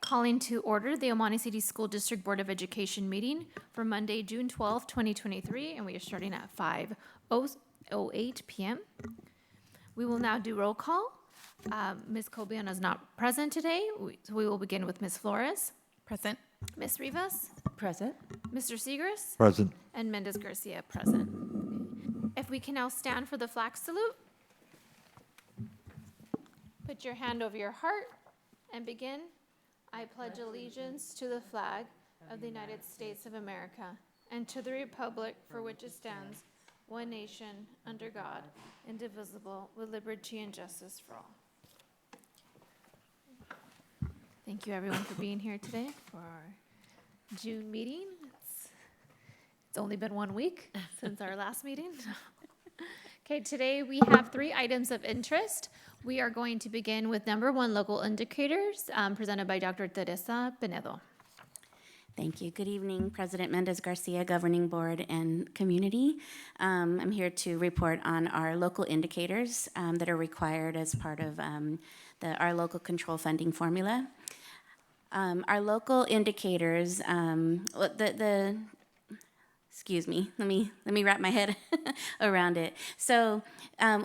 calling to order the Omani City School District Board of Education meeting for Monday, June 12, 2023, and we are starting at 5:08 p.m. We will now do roll call. Ms. Cobian is not present today, so we will begin with Ms. Flores, Present. Ms. Rivas, Present. Mr. Segers, Present. and Mendez Garcia present. If we can now stand for the flag salute. Put your hand over your heart and begin. I pledge allegiance to the flag of the United States of America and to the republic for which it stands, one nation, under God, indivisible, with liberty and justice for all. Thank you, everyone, for being here today for our June meeting. It's only been 1 week since our last meeting. Okay, today we have 3 items of interest. We are going to begin with number 1, local indicators, presented by Dr. Teresa Pinedo. Thank you. Good evening, President Mendez Garcia, Governing Board and Community. I'm here to report on our local indicators that are required as part of our local control funding formula. Our local indicators, excuse me, let me wrap my head around it. So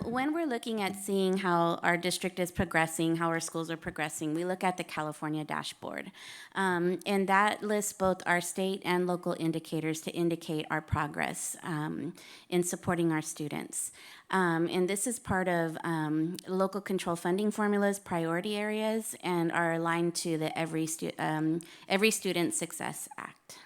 when we're looking at seeing how our district is progressing, how our schools are progressing, we look at the California dashboard. And that lists both our state and local indicators to indicate our progress in supporting our students. And this is part of local control funding formulas, priority areas, and are aligned to the Every Student Success Act.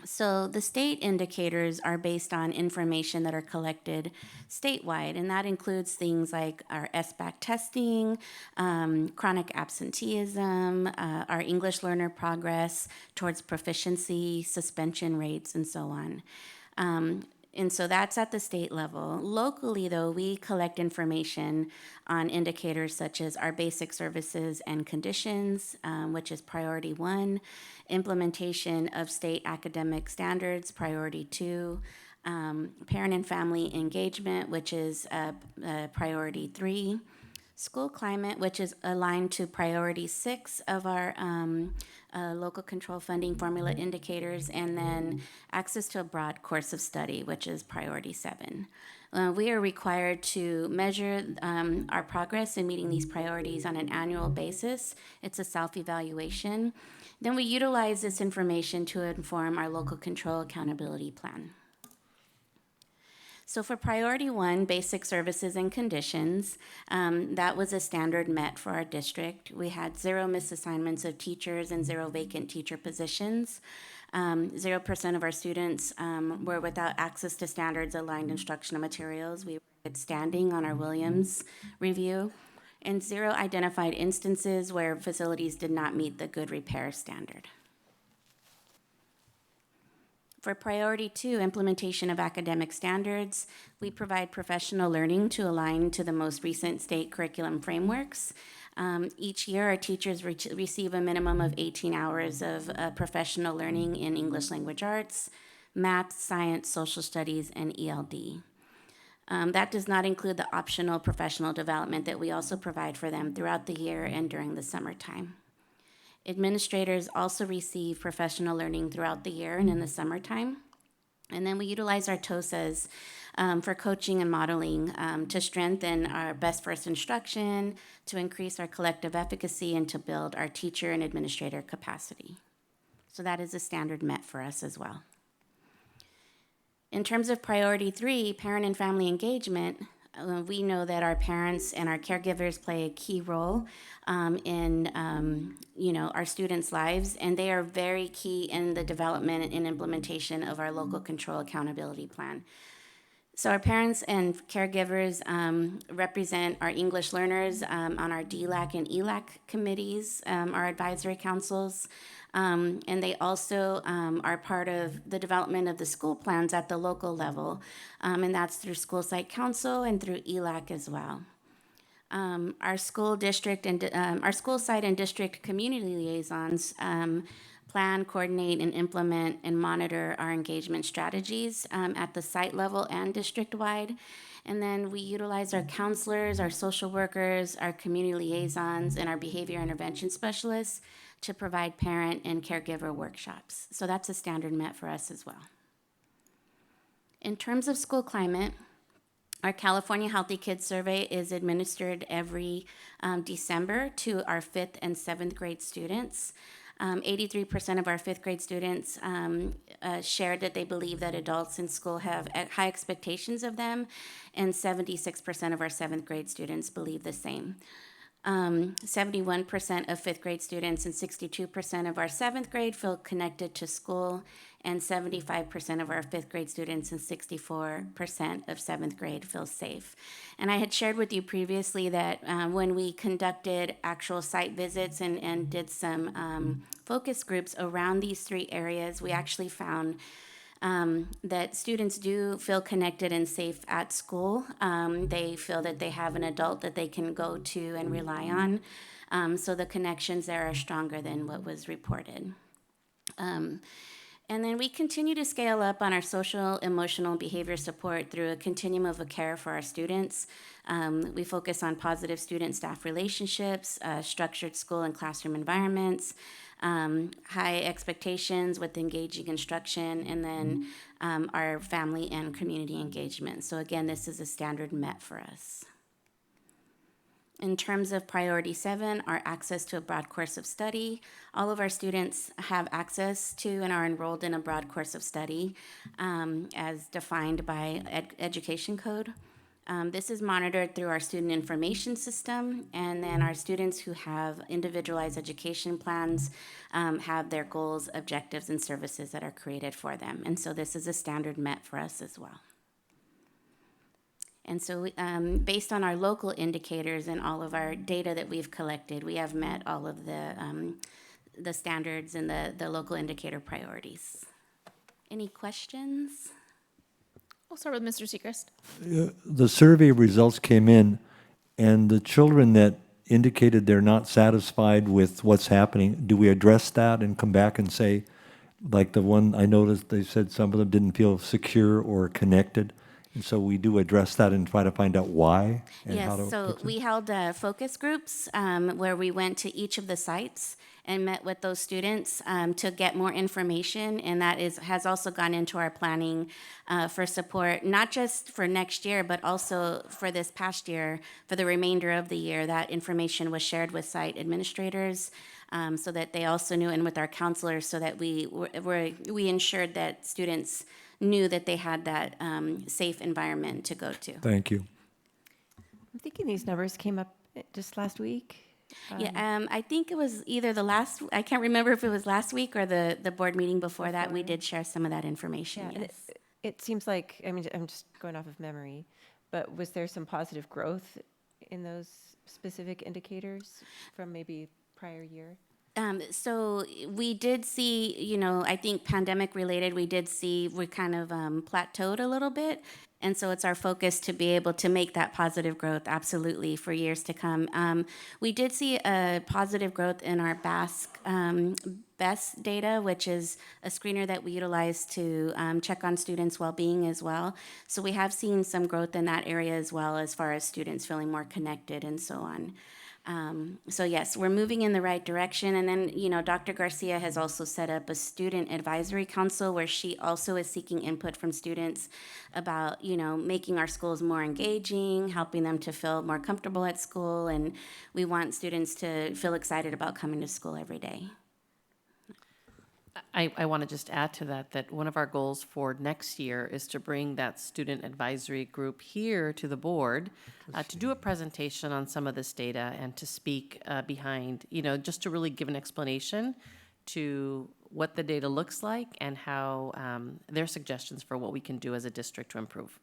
So the state indicators are based on information that are collected statewide, and that includes things like our SBAC testing, chronic absenteeism, our English learner progress towards proficiency, suspension rates, and so on. And so that's at the state level. Locally, though, we collect information on indicators such as our basic services and conditions, which is priority 1, implementation of state academic standards, priority 2, parent and family engagement, which is priority 3, school climate, which is aligned to priority 6 of our local control funding formula indicators, and then access to a broad course of study, which is priority 7. We are required to measure our progress in meeting these priorities on an annual basis. It's a self-evaluation. Then we utilize this information to inform our local control accountability plan. So for priority 1, basic services and conditions, that was a standard met for our district. We had 0 misassignments of teachers and 0 vacant teacher positions. 0% of our students were without access to standards aligned instructional materials. We were in good standing on our Williams review, and 0 identified instances where facilities did not meet the good repair standard. For priority 2, implementation of academic standards, we provide professional learning to align to the most recent state curriculum frameworks. Each year, our teachers receive a minimum of 18 hours of professional learning in English language arts, math, science, social studies, and ELD. That does not include the optional professional development that we also provide for them throughout the year and during the summertime. Administrators also receive professional learning throughout the year and in the summertime. And then we utilize our TOSAs for coaching and modeling to strengthen our best first instruction, to increase our collective efficacy, and to build our teacher and administrator capacity. So that is a standard met for us as well. In terms of priority 3, parent and family engagement, we know that our parents and our caregivers play a key role in our students' lives, and they are very key in the development and implementation of our local control accountability plan. So our parents and caregivers represent our English learners on our DLAC and ELAC committees, our advisory councils, and they also are part of the development of the school plans at the local level, and that's through school site council and through ELAC as well. Our school district and our school site and district community liaisons plan, coordinate, and implement and monitor our engagement strategies at the site level and district-wide. And then we utilize our counselors, our social workers, our community liaisons, and our behavior intervention specialists to provide parent and caregiver workshops. So that's a standard met for us as well. In terms of school climate, our California Healthy Kids Survey is administered every December to our 5th and 7th grade students. 83% of our 5th grade students shared that they believe that adults in school have high expectations of them, and 76% of our 7th grade students believe the same. 71% of 5th grade students and 62% of our 7th grade feel connected to school, and 75% of our 5th grade students and 64% of 7th grade feel safe. And I had shared with you previously that when we conducted actual site visits and did some focus groups around these 3 areas, we actually found that students do feel connected and safe at school. They feel that they have an adult that they can go to and rely on. So the connections there are stronger than what was reported. And then we continue to scale up on our social, emotional, behavior support through a continuum of care for our students. We focus on positive student-staff relationships, structured school and classroom environments, high expectations with engaging instruction, and then our family and community engagement. So again, this is a standard met for us. In terms of priority 7, our access to a broad course of study, all of our students have access to and are enrolled in a broad course of study as defined by Education Code. This is monitored through our student information system, and then our students who have individualized education plans have their goals, objectives, and services that are created for them. And so this is a standard met for us as well. And so based on our local indicators and all of our data that we've collected, we have met all of the standards and the local indicator priorities. Any questions? We'll start with Mr. Sechrist. The survey results came in, and the children that indicated they're not satisfied with what's happening, do we address that and come back and say, like the one I noticed, they said some of them didn't feel secure or connected? And so we do address that and try to find out why and how to Yes, so fix it? we held focus groups where we went to each of the sites and met with those students to get more information, and that has also gone into our planning for support, not just for next year, but also for this past year, for the remainder of the year. That information was shared with site administrators so that they also knew, and with our counselors, so that we ensured that students knew that they had that safe environment to go to. Thank you. I'm thinking these numbers came up just last week. Yeah, I think it was either I can't remember if it was last week or the board meeting before that. We did share some of that information, Yeah, and yes. it seems like, I mean, I'm just going off of memory, but was there some positive growth in those specific indicators from maybe prior year? So we did see, I think pandemic related, we kind of plateaued a little bit. And so it's our focus to be able to make that positive growth absolutely for years to come. We did see a positive growth in our BEST data, which is a screener that we utilize to check on students' well-being as well. So we have seen some growth in that area as well, as far as students feeling more connected and so on. So yes, we're moving in the right direction. And then, Dr. Garcia has also set up a student advisory council where she also is seeking input from students about, making our schools more engaging, helping them to feel more comfortable at school. And we want students to feel excited about coming to school every day. I want to just add to that one of our goals for next year is to bring that student advisory group here to the board to do a presentation on some of this data and to speak behind, just to really give an explanation to what the data looks like and how their suggestions for what we can do as a district to improve.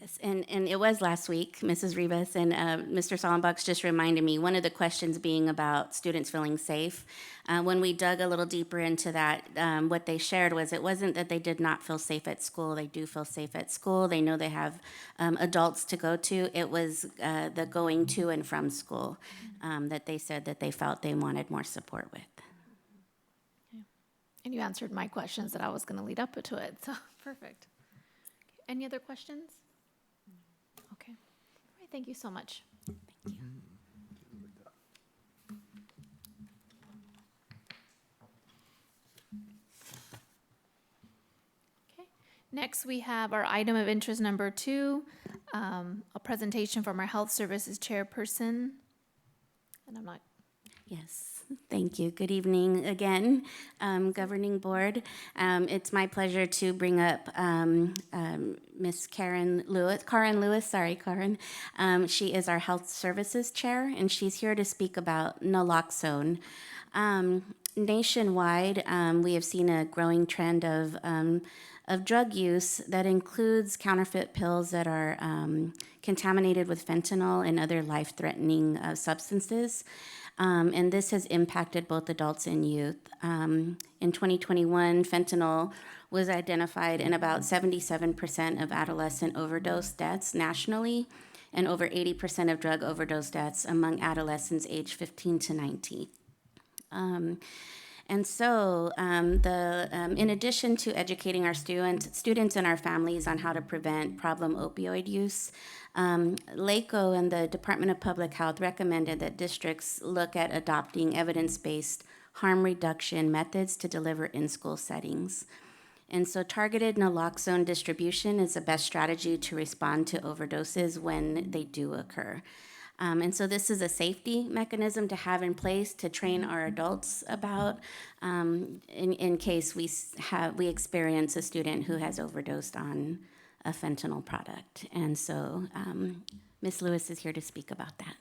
Yes, and it was last week, Mrs. Rivas, and Mr. Sollenbach's just reminded me, one of the questions being about students feeling safe. When we dug a little deeper into that, what they shared was it wasn't that they did not feel safe at school. They do feel safe at school. They know they have adults to go to. It was the going to and from school that they said that they felt they wanted more support with. And you answered my questions that I was going to lead up to it, so perfect. Any other questions? Okay. All right, thank you so much. Okay. Next, we have our item of interest number 2, a presentation from our Health Services Chairperson. And I'm not, Yes, thank you. Good evening again, Governing Board. It's my pleasure to bring up Miss Karen Lewis, sorry, Karen. She is our Health Services Chair, and she's here to speak about naloxone. Nationwide, we have seen a growing trend of drug use that includes counterfeit pills that are contaminated with fentanyl and other life-threatening substances. And this has impacted both adults and youth. In 2021, fentanyl was identified in about 77% of adolescent overdose deaths nationally, and over 80% of drug overdose deaths among adolescents aged 15 to 19. And so, in addition to educating our students and our families on how to prevent problem opioid use, LACO and the Department of Public Health recommended that districts look at adopting evidence-based harm reduction methods to deliver in-school settings. And so targeted naloxone distribution is the best strategy to respond to overdoses when they do occur. And so this is a safety mechanism to have in place to train our adults about in case we experience a student who has overdosed on a fentanyl product. And so Ms. Lewis is here to speak about that.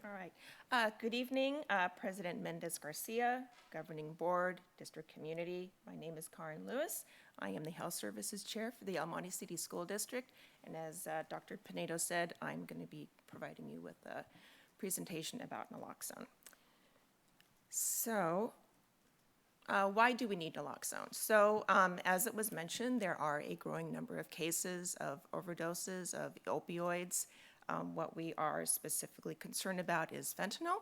All right. Good evening, President Mendez Garcia, Governing Board, District Community. My name is Karen Lewis. I am the Health Services Chair for the El Monte City School District. And as Dr. Pinedo said, I'm going to be providing you with a presentation about naloxone. So, why do we need naloxone? So, as it was mentioned, there are a growing number of cases of overdoses of opioids. What we are specifically concerned about is fentanyl.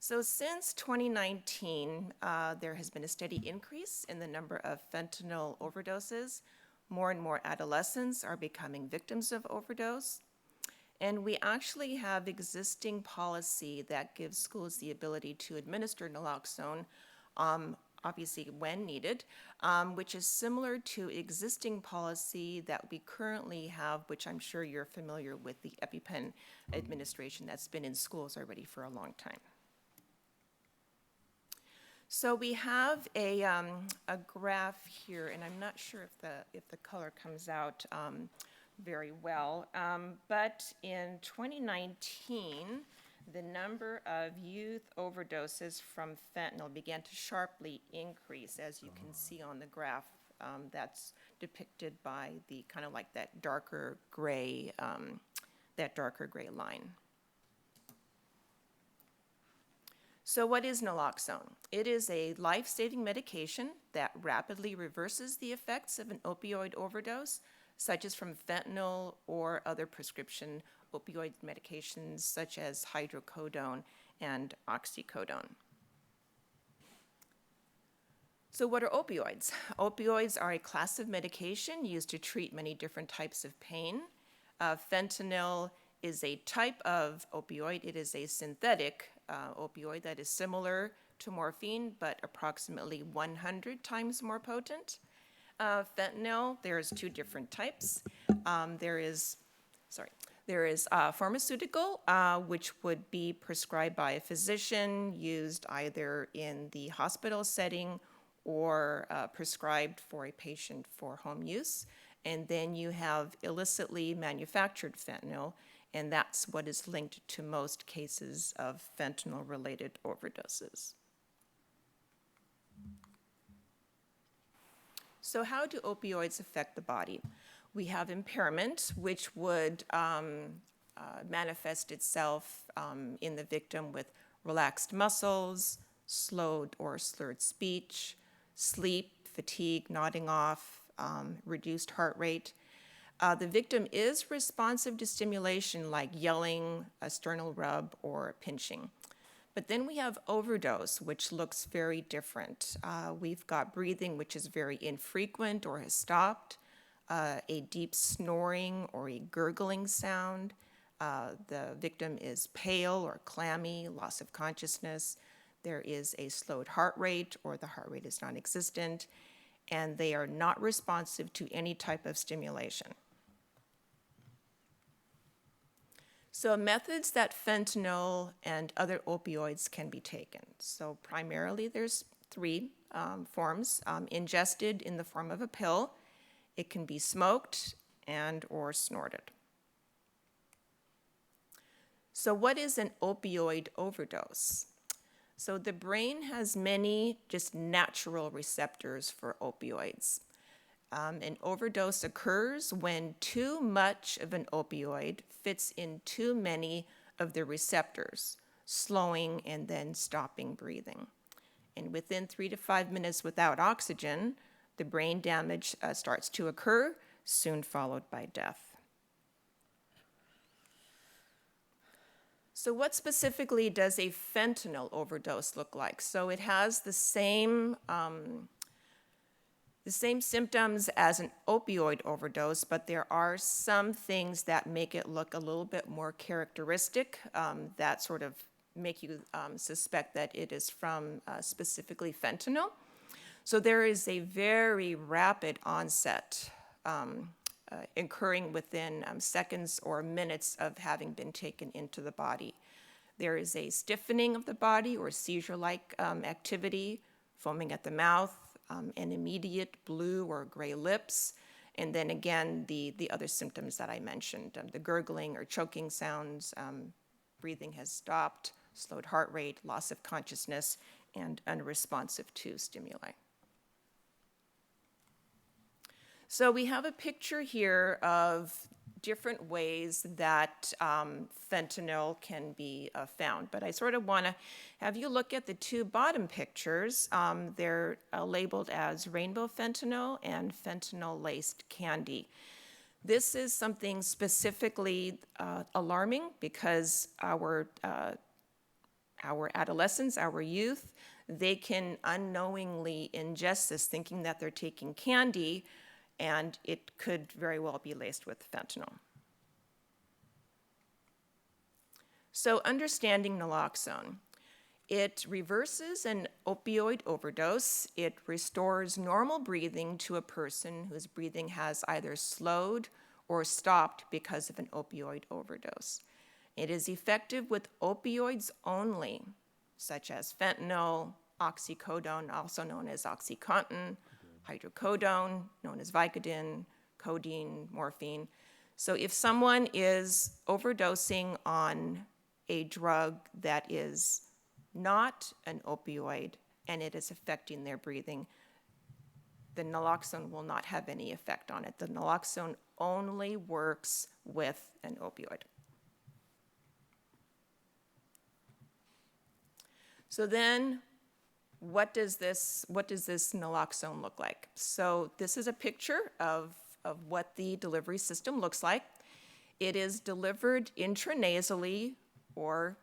So since 2019, there has been a steady increase in the number of fentanyl overdoses. More and more adolescents are becoming victims of overdose. And we actually have existing policy that gives schools the ability to administer naloxone, obviously when needed, which is similar to existing policy that we currently have, which I'm sure you're familiar with, the EpiPen administration that's been in schools already for a long time. So we have a graph here, and I'm not sure if the color comes out very well, but in 2019, the number of youth overdoses from fentanyl began to sharply increase, as you can see on the graph that's depicted by the kind of like that darker gray line. So what is naloxone? It is a life-saving medication that rapidly reverses the effects of an opioid overdose, such as from fentanyl or other prescription opioid medications such as hydrocodone and oxycodone. So what are opioids? Opioids are a class of medication used to treat many different types of pain. Fentanyl is a type of opioid. It is a synthetic opioid that is similar to morphine, but approximately 100 times more potent. Fentanyl, there's two different types. There is pharmaceutical, which would be prescribed by a physician, used either in the hospital setting or prescribed for a patient for home use. And then you have illicitly manufactured fentanyl, and that's what is linked to most cases of fentanyl-related overdoses. So how do opioids affect the body? We have impairment, which would manifest itself in the victim with relaxed muscles, slowed or slurred speech, sleep, fatigue, nodding off, reduced heart rate. The victim is responsive to stimulation like yelling, a sternal rub, or pinching. But then we have overdose, which looks very different. We've got breathing, which is very infrequent or has stopped, a deep snoring or a gurgling sound. The victim is pale or clammy, loss of consciousness. There is a slowed heart rate or the heart rate is non-existent, and they are not responsive to any type of stimulation. So methods that fentanyl and other opioids can be taken. So primarily there's three forms. Ingested in the form of a pill. It can be smoked and or snorted. So what is an opioid overdose? So the brain has many just natural receptors for opioids. An overdose occurs when too much of an opioid fits in too many of the receptors, slowing and then stopping breathing. And within 3 to 5 minutes without oxygen, the brain damage starts to occur, soon followed by death. So what specifically does a fentanyl overdose look like? So it has the same symptoms as an opioid overdose, but there are some things that make it look a little bit more characteristic that sort of make you suspect that it is from specifically fentanyl. So there is a very rapid onset occurring within seconds or minutes of having been taken into the body. There is a stiffening of the body or seizure-like activity, foaming at the mouth, and immediate blue or gray lips, and then again the other symptoms that I mentioned, the gurgling or choking sounds, breathing has stopped, slowed heart rate, loss of consciousness, and unresponsive to stimuli. So we have a picture here of different ways that fentanyl can be found. But I sort of want to have you look at the two bottom pictures. They're labeled as rainbow fentanyl and fentanyl-laced candy. This is something specifically alarming because our adolescents, our youth, they can unknowingly ingest this thinking that they're taking candy, and it could very well be laced with fentanyl. So understanding naloxone. It reverses an opioid overdose. It restores normal breathing to a person whose breathing has either slowed or stopped because of an opioid overdose. It is effective with opioids only, such as fentanyl, oxycodone, also known as OxyContin, hydrocodone, known as Vicodin, codeine, morphine. So if someone is overdosing on a drug that is not an opioid and it is affecting their breathing, the naloxone will not have any effect on it. The naloxone only works with an opioid. So then, what does this naloxone look like? So this is a picture of what the delivery system looks like. It is delivered intranasally, or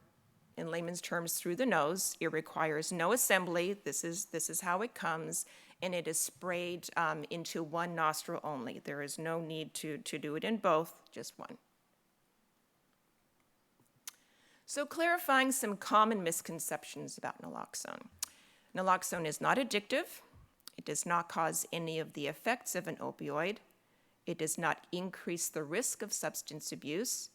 in layman's terms, through the nose. It requires no assembly. This is how it comes, and it is sprayed into one nostril only. There is no need to do it in both, just one. So clarifying some common misconceptions about naloxone. Naloxone is not addictive. It does not cause any of the effects of an opioid. It does not increase the risk of substance abuse.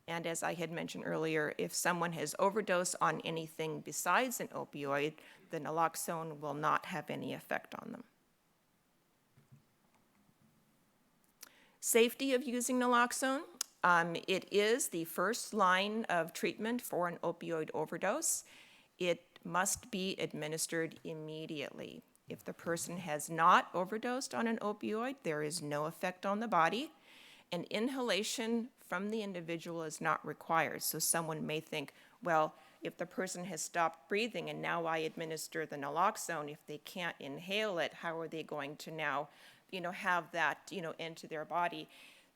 And as I had mentioned earlier, if someone has overdosed on anything besides an opioid, the naloxone will not have any effect on them. Safety of using naloxone. It is the first line of treatment for an opioid overdose. It must be administered immediately. If the person has not overdosed on an opioid, there is no effect on the body, and inhalation from the individual is not required. So someone may think, well, if the person has stopped breathing and now I administer the naloxone, if they can't inhale it, how are they going to now have that, into their body.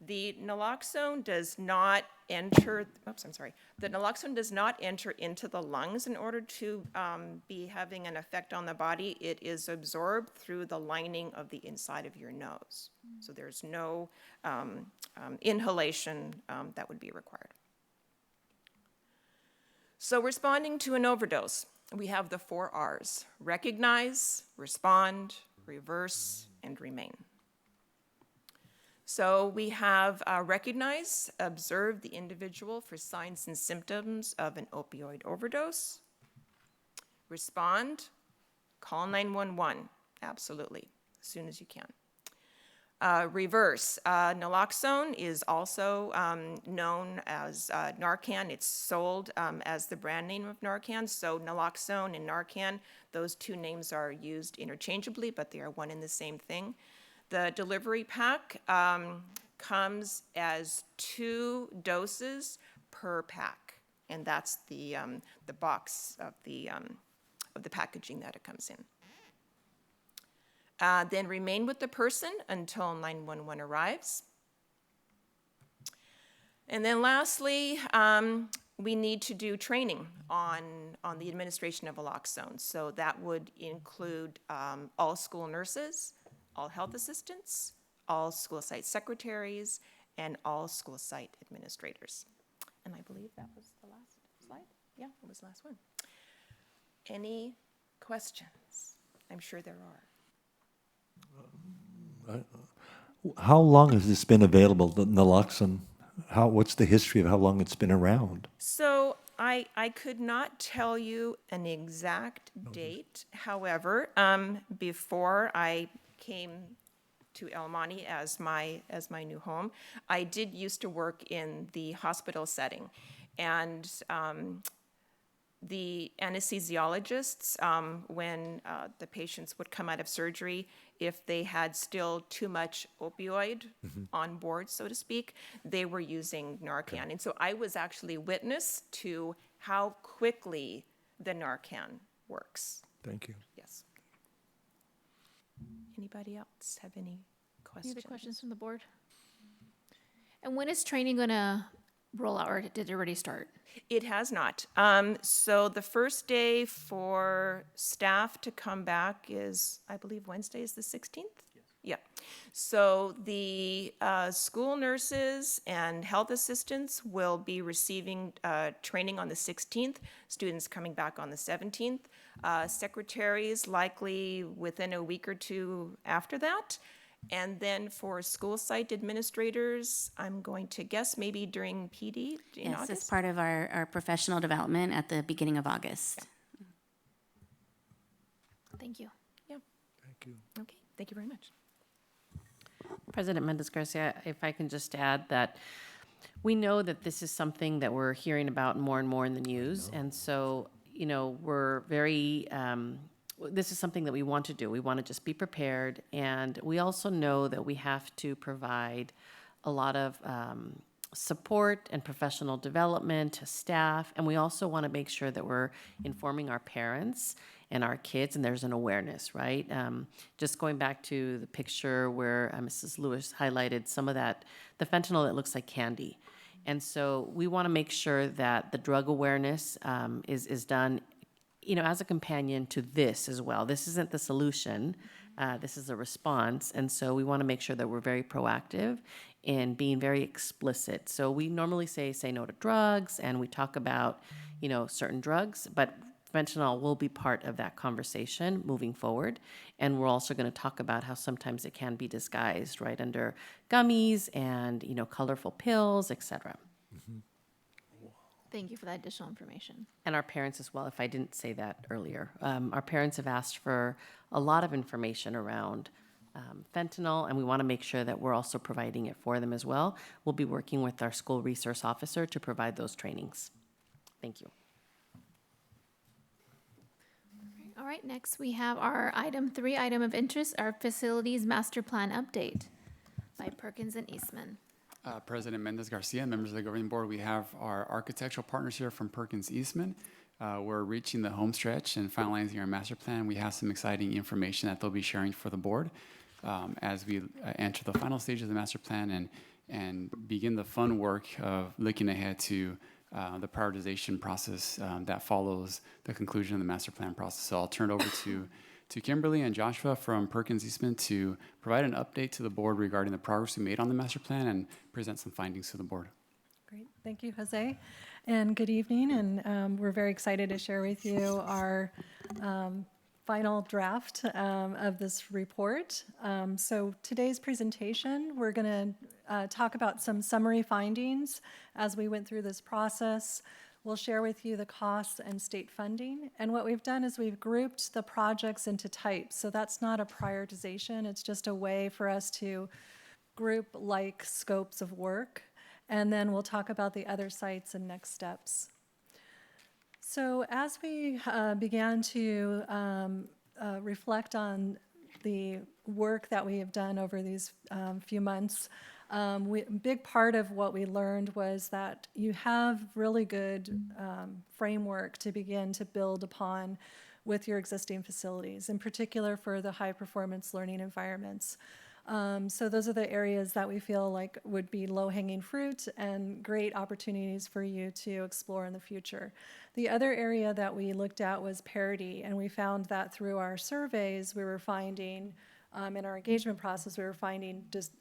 The naloxone does not enter, the naloxone does not enter into the lungs in order to be having an effect on the body. It is absorbed through the lining of the inside of your nose. So there's no inhalation that would be required. So responding to an overdose, we have the 4 R's: recognize, respond, reverse, and remain. So we have recognize, observe the individual for signs and symptoms of an opioid overdose. Respond, call 911, absolutely, as soon as you can. Reverse, naloxone is also known as Narcan. It's sold as the brand name of Narcan. So naloxone and Narcan, those 2 names are used interchangeably, but they are one and the same thing. The delivery pack comes as 2 doses per pack, and that's the box of the packaging that it comes in. Then remain with the person until 911 arrives. And then lastly, we need to do training on the administration of naloxone. So that would include all school nurses, all health assistants, all school site secretaries, and all school site administrators. And I believe that was the last slide. Yeah, it was the last one. Any questions? I'm sure there are. How long has this been available, the naloxone? What's the history of how long it's been around? So I could not tell you an exact date. However, before I came to El Monte as my new home, I did used to work in the hospital setting, and the anesthesiologists, when the patients would come out of surgery, if they had still too much opioid on board, so to speak, they were using Narcan. Okay. And so I was actually witness to how quickly the Narcan works. Thank you. Yes. Anybody else have any questions? Any other questions from the board? And when is training gonna roll out, or did it already start? It has not. So the first day for staff to come back is, I believe Wednesday is the 16th? Yes. Yeah. So the school nurses and health assistants will be receiving training on the 16th, students coming back on the 17th. Secretaries likely within a week or 2 after that. And then for school site administrators, I'm going to guess maybe during PD in Yes, August? it's part of our professional development at the beginning of August. Thank you. Yeah. Thank you. Okay, thank you very much. President Mendez-Garcia, if I can just add that we know that this is something that we're hearing about more and more in the news. And so, we're very, this is something that we want to do. We want to just be prepared. And we also know that we have to provide a lot of support and professional development to staff. And we also want to make sure that we're informing our parents and our kids, and there's an awareness, right? Just going back to the picture where Mrs. Lewis highlighted some of that, the fentanyl that looks like candy. And so we want to make sure that the drug awareness is done, as a companion to this as well. This isn't the solution. This is a response. And so we want to make sure that we're very proactive in being very explicit. So we normally say no to drugs, and we talk about, certain drugs, but fentanyl will be part of that conversation moving forward. And we're also going to talk about how sometimes it can be disguised, right, under gummies and, colorful pills, et cetera. Thank you for that additional information. And our parents as well, if I didn't say that earlier. Our parents have asked for a lot of information around fentanyl, and we want to make sure that we're also providing it for them as well. We'll be working with our school resource officer to provide those trainings. Thank you. All right, next we have our item 3, item of interest, our facilities master plan update by Perkins and Eastman. President Mendez-Garcia, members of the governing board, we have our architectural partners here from Perkins Eastman. We're reaching the home stretch and finalizing our master plan. We have some exciting information that they'll be sharing for the board. as we enter the final stage of the master plan and begin the fun work of looking ahead to the prioritization process that follows the conclusion of the master plan process. So I'll turn it over to Kimberly and Joshua from Perkins Eastman to provide an update to the board regarding the progress we made on the master plan and present some findings to the board. Great, thank you, Jose, and good evening, and we're very excited to share with you our final draft of this report. So today's presentation, we're going to talk about some summary findings as we went through this process. We'll share with you the costs and state funding. And what we've done is we've grouped the projects into types. So that's not a prioritization. It's just a way for us to group like scopes of work. And then we'll talk about the other sites and next steps. So as we began to reflect on the work that we have done over these few months, big part of what we learned was that you have really good framework to begin to build upon with your existing facilities, in particular for the high performance learning environments. So those are the areas that we feel like would be low-hanging fruit and great opportunities for you to explore in the future. The other area that we looked at was parity, and we found that through our surveys, we were finding in our engagement process, we were finding just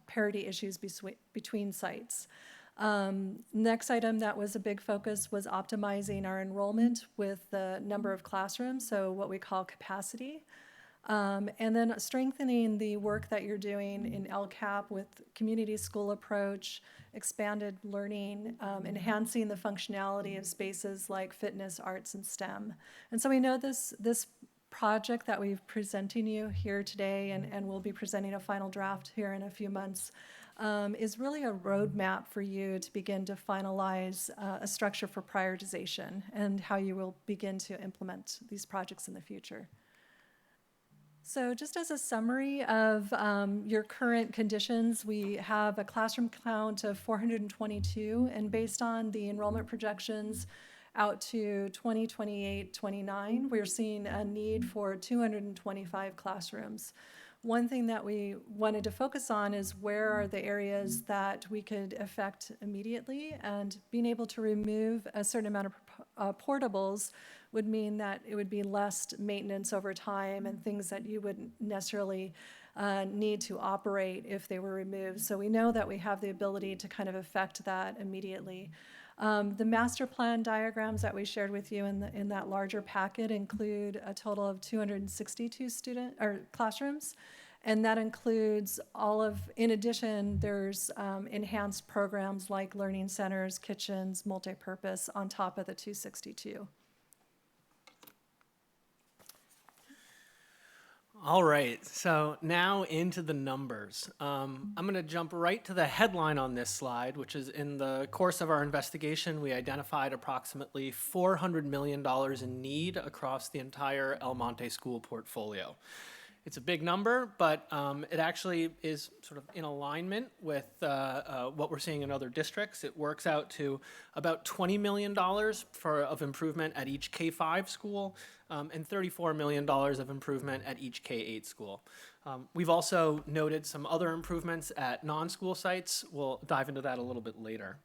parity issues between sites. Next item that was a big focus was optimizing our enrollment with the number of classrooms, so what we call capacity. And then strengthening the work that you're doing in LCAP with community school approach, expanded learning, enhancing the functionality of spaces like fitness, arts, and STEM. And so we know this project that we're presenting you here today, and we'll be presenting a final draft here in a few months, is really a roadmap for you to begin to finalize a structure for prioritization and how you will begin to implement these projects in the future. So just as a summary of your current conditions, we have a classroom count of 422, and based on the enrollment projections out to 2028-29, we're seeing a need for 225 classrooms. One thing that we wanted to focus on is where are the areas that we could affect immediately, and being able to remove a certain amount of portables would mean that it would be less maintenance over time and things that you wouldn't necessarily need to operate if they were removed. So we know that we have the ability to kind of affect that immediately. The master plan diagrams that we shared with you in that larger packet include a total of 262 classrooms, and that includes in addition, there's enhanced programs like learning centers, kitchens, multipurpose on top of the 262. All right, so now into the numbers. I'm going to jump right to the headline on this slide, which is in the course of our investigation, we identified approximately $400 million in need across the entire El Monte school portfolio. It's a big number, but it actually is sort of in alignment with what we're seeing in other districts. It works out to about $20 million of improvement at each K-5 school and $34 million of improvement at each K-8 school. We've also noted some other improvements at non-school sites. We'll dive into that a little bit later.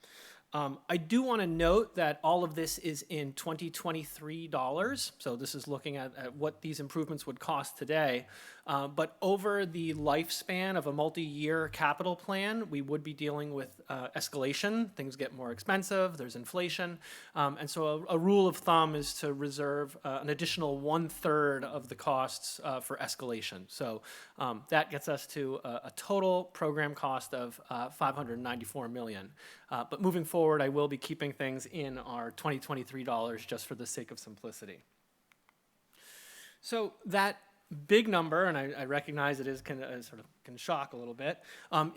I do want to note that all of this is in 2023 dollars, so this is looking at what these improvements would cost today. But over the lifespan of a multi-year capital plan, we would be dealing with escalation. Things get more expensive, there's inflation, and so a rule of thumb is to reserve an additional 1/3 of the costs for escalation. So that gets us to a total program cost of $594 million. But moving forward, I will be keeping things in our 2023 dollars just for the sake of simplicity. So that big number, and I recognize it is sort of can shock a little bit,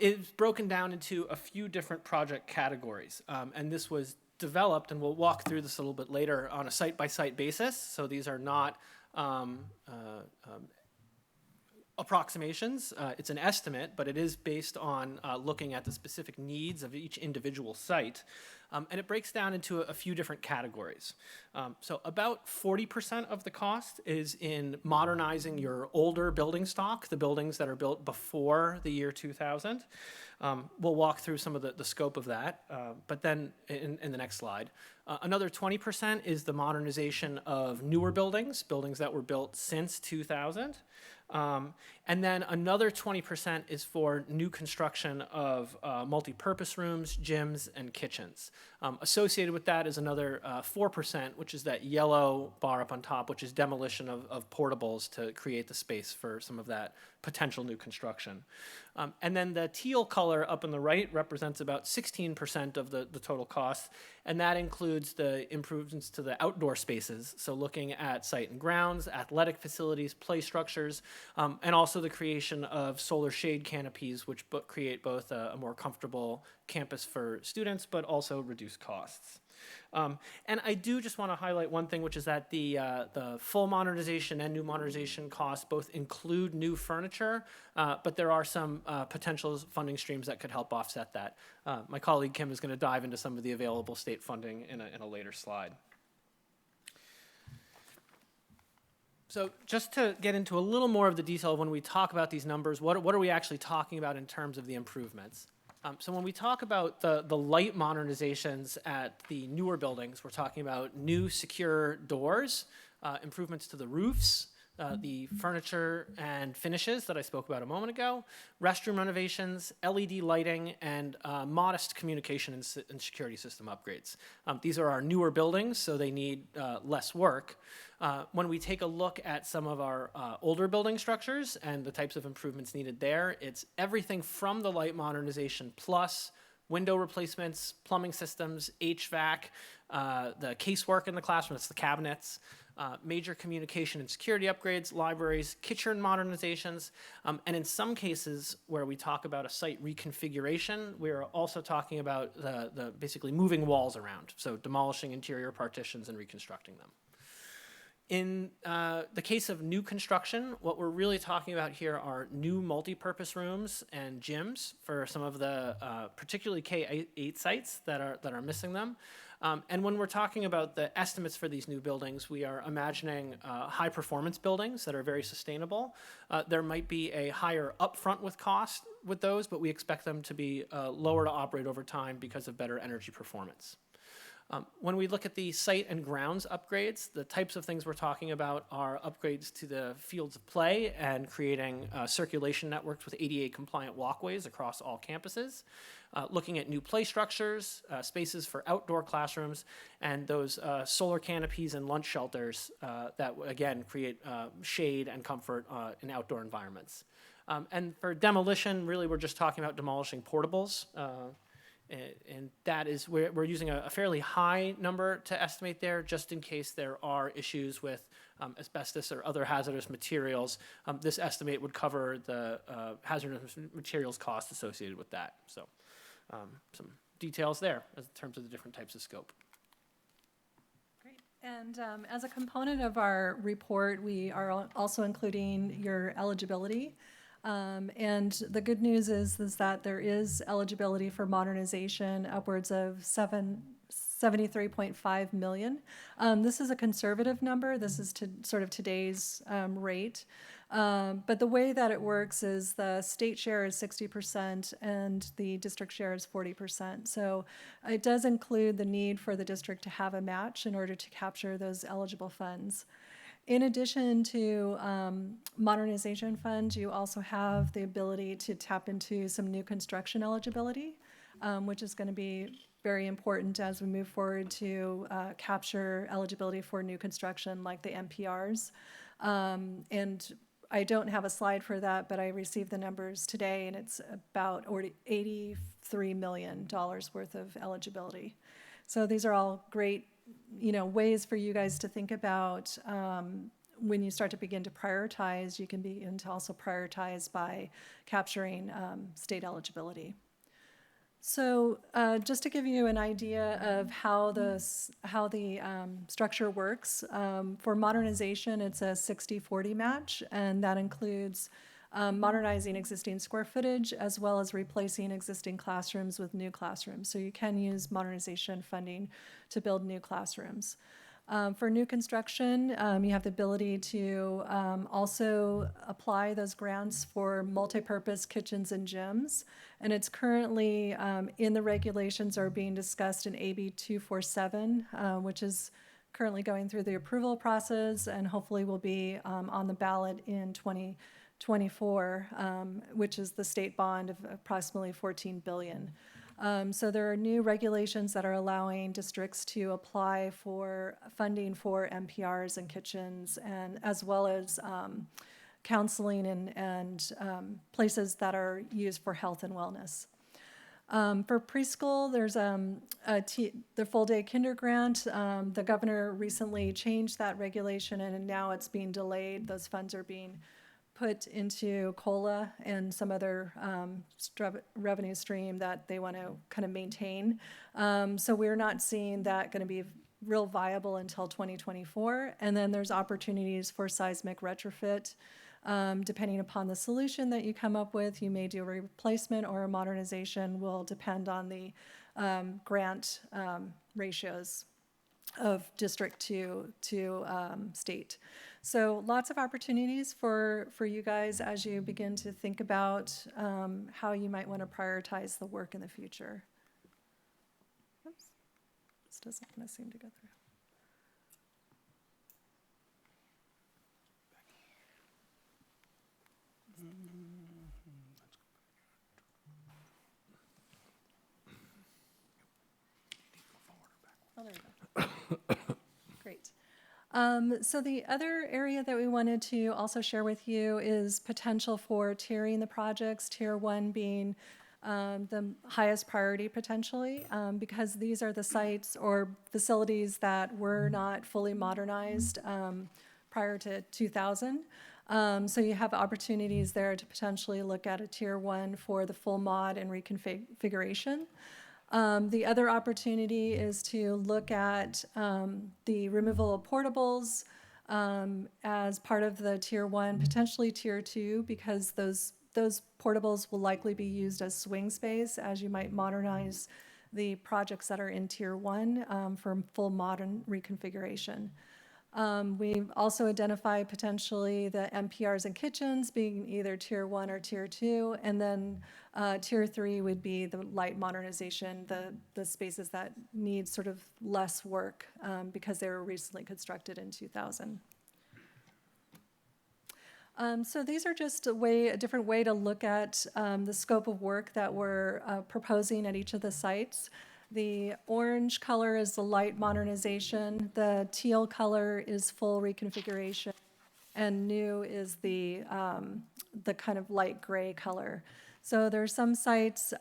is broken down into a few different project categories. And this was developed, and we'll walk through this a little bit later, on a site-by-site basis. So these are not approximations. It's an estimate, but it is based on looking at the specific needs of each individual site. And it breaks down into a few different categories. So about 40% of the cost is in modernizing your older building stock, the buildings that are built before the year 2000. We'll walk through some of the scope of that, but then in the next slide. Another 20% is the modernization of newer buildings, buildings that were built since 2000. And then another 20% is for new construction of multi-purpose rooms, gyms, and kitchens. Associated with that is another 4%, which is that yellow bar up on top, which is demolition of portables to create the space for some of that potential new construction. And then the teal color up on the right represents about 16% of the total cost, and that includes the improvements to the outdoor spaces, so looking at site and grounds, athletic facilities, play structures, and also the creation of solar shade canopies, which create both a more comfortable campus for students, but also reduce costs. And I do just want to highlight one thing, which is that the full modernization and new modernization costs both include new furniture, but there are some potential funding streams that could help offset that. My colleague Kim is going to dive into some of the available state funding in a later slide. So just to get into a little more of the detail when we talk about these numbers, what are we actually talking about in terms of the improvements? So when we talk about the light modernizations at the newer buildings, we're talking about new secure doors, improvements to the roofs, the furniture and finishes that I spoke about a moment ago, restroom renovations, LED lighting, and modest communication and security system upgrades. These are our newer buildings, so they need less work. When we take a look at some of our older building structures and the types of improvements needed there, it's everything from the light modernization plus window replacements, plumbing systems, HVAC, the casework in the classroom, it's the cabinets, major communication and security upgrades, libraries, kitchen modernizations, and in some cases where we talk about a site reconfiguration, we're also talking about the basically moving walls around, so demolishing interior partitions and reconstructing them. In the case of new construction, what we're really talking about here are new multi-purpose rooms and gyms for some of the particularly K-8 sites that are missing them. And when we're talking about the estimates for these new buildings, we are imagining high-performance buildings that are very sustainable. There might be a higher upfront with cost with those, but we expect them to be lower to operate over time because of better energy performance. When we look at the site and grounds upgrades, the types of things we're talking about are upgrades to the fields of play and creating circulation networks with ADA-compliant walkways across all campuses, looking at new play structures, spaces for outdoor classrooms, and those solar canopies and lunch shelters that, again, create shade and comfort in outdoor environments. And for demolition, really, we're just talking about demolishing portables. And that is, we're using a fairly high number to estimate there, just in case there are issues with asbestos or other hazardous materials. This estimate would cover the hazardous materials costs associated with that. So some details there in terms of the different types of scope. Great. And as a component of our report, we are also including your eligibility. And the good news is that there is eligibility for modernization upwards of 73.5 million. This is a conservative number. This is sort of today's rate. But the way that it works is the state share is 60% and the district share is 40%. So it does include the need for the district to have a match in order to capture those eligible funds. In addition to modernization funds, you also have the ability to tap into some new construction eligibility, which is going to be very important as we move forward to capture eligibility for new construction like the MPRs. And I don't have a slide for that, but I received the numbers today, and it's about $83 million worth of eligibility. So these are all great ways for you guys to think about when you start to begin to prioritize. You can begin to also prioritize by capturing state eligibility. So just to give you an idea of how the structure works, for modernization, it's a 60-40 match, and that includes modernizing existing square footage, as well as replacing existing classrooms with new classrooms. So you can use modernization funding to build new classrooms. For new construction, you have the ability to also apply those grants for multipurpose kitchens and gyms. And it's currently in the regulations are being discussed in AB 247, which is currently going through the approval process and hopefully will be on the ballot in 2024, which is the state bond of approximately $14 billion. So there are new regulations that are allowing districts to apply for funding for MPRs and kitchens, and as well as counseling and places that are used for health and wellness. For preschool, there's the full-day kinder grant. The governor recently changed that regulation, and now it's being delayed. Those funds are being put into COLA and some other revenue stream that they want to kind of maintain. So we're not seeing that going to be real viable until 2024. And then there's opportunities for seismic retrofit. Depending upon the solution that you come up with, you may do a replacement or a modernization. Will depend on the grant ratios of district to state. So lots of opportunities for you guys as you begin to think about how you might want to prioritize the work in the future. Oops. This doesn't want to seem to go through. Oh, there we go. Great. So the other area that we wanted to also share with you is potential for tiering the projects, tier 1 being the highest priority potentially, because these are the sites or facilities that were not fully modernized prior to 2000. So you have opportunities there to potentially look at a tier 1 for the full mod and reconfiguration. The other opportunity is to look at the removal of portables as part of the tier 1, potentially tier 2, because those portables will likely be used as swing space as you might modernize the projects that are in tier 1 for full modern reconfiguration. We've also identified potentially the MPRs and kitchens being either tier 1 or tier 2, and then tier 3 would be the light modernization, the spaces that need sort of less work because they were recently constructed in 2000. So these are just a different way to look at the scope of work that we're proposing at each of the sites. The orange color is the light modernization, the teal color is full reconfiguration, and new is the kind of light gray color. So there are some sites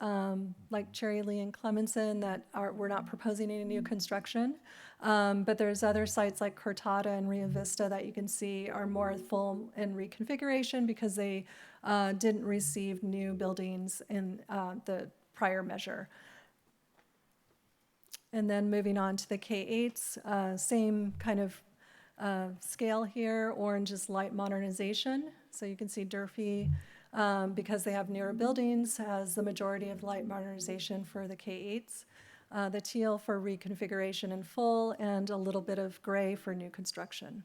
like Cherry Lee and Clemenson that we're not proposing any new construction, but there's other sites like Cortada and Rio Vista that you can see are more full in reconfiguration because they didn't receive new buildings in the prior measure. And then moving on to the K8s, same kind of scale here. Orange is light modernization. So you can see Durfee, because they have newer buildings, has the majority of light modernization for the K8s. The teal for reconfiguration in full, and a little bit of gray for new construction.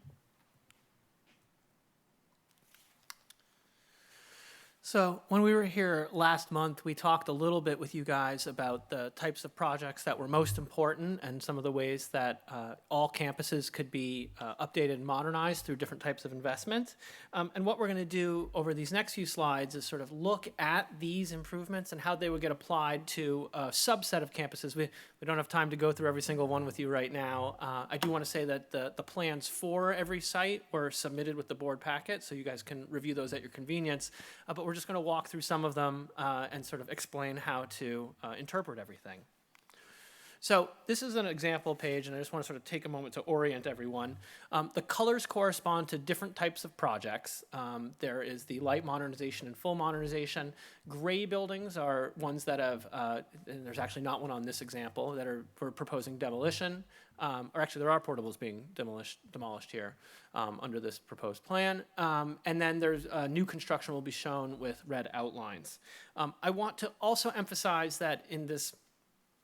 So when we were here last month, we talked a little bit with you guys about the types of projects that were most important and some of the ways that all campuses could be updated and modernized through different types of investment. And what we're going to do over these next few slides is sort of look at these improvements and how they would get applied to a subset of campuses. We don't have time to go through every single one with you right now. I do want to say that the plans for every site were submitted with the board packet, so you guys can review those at your convenience. But we're just going to walk through some of them and sort of explain how to interpret everything. So this is an example page, and I just want to sort of take a moment to orient everyone. The colors correspond to different types of projects. There is the light modernization and full modernization. Gray buildings are ones that have, and there's actually not one on this example, that are we're proposing demolition. Or actually, there are portables being demolished here under this proposed plan. And then there's new construction will be shown with red outlines. I want to also emphasize that in this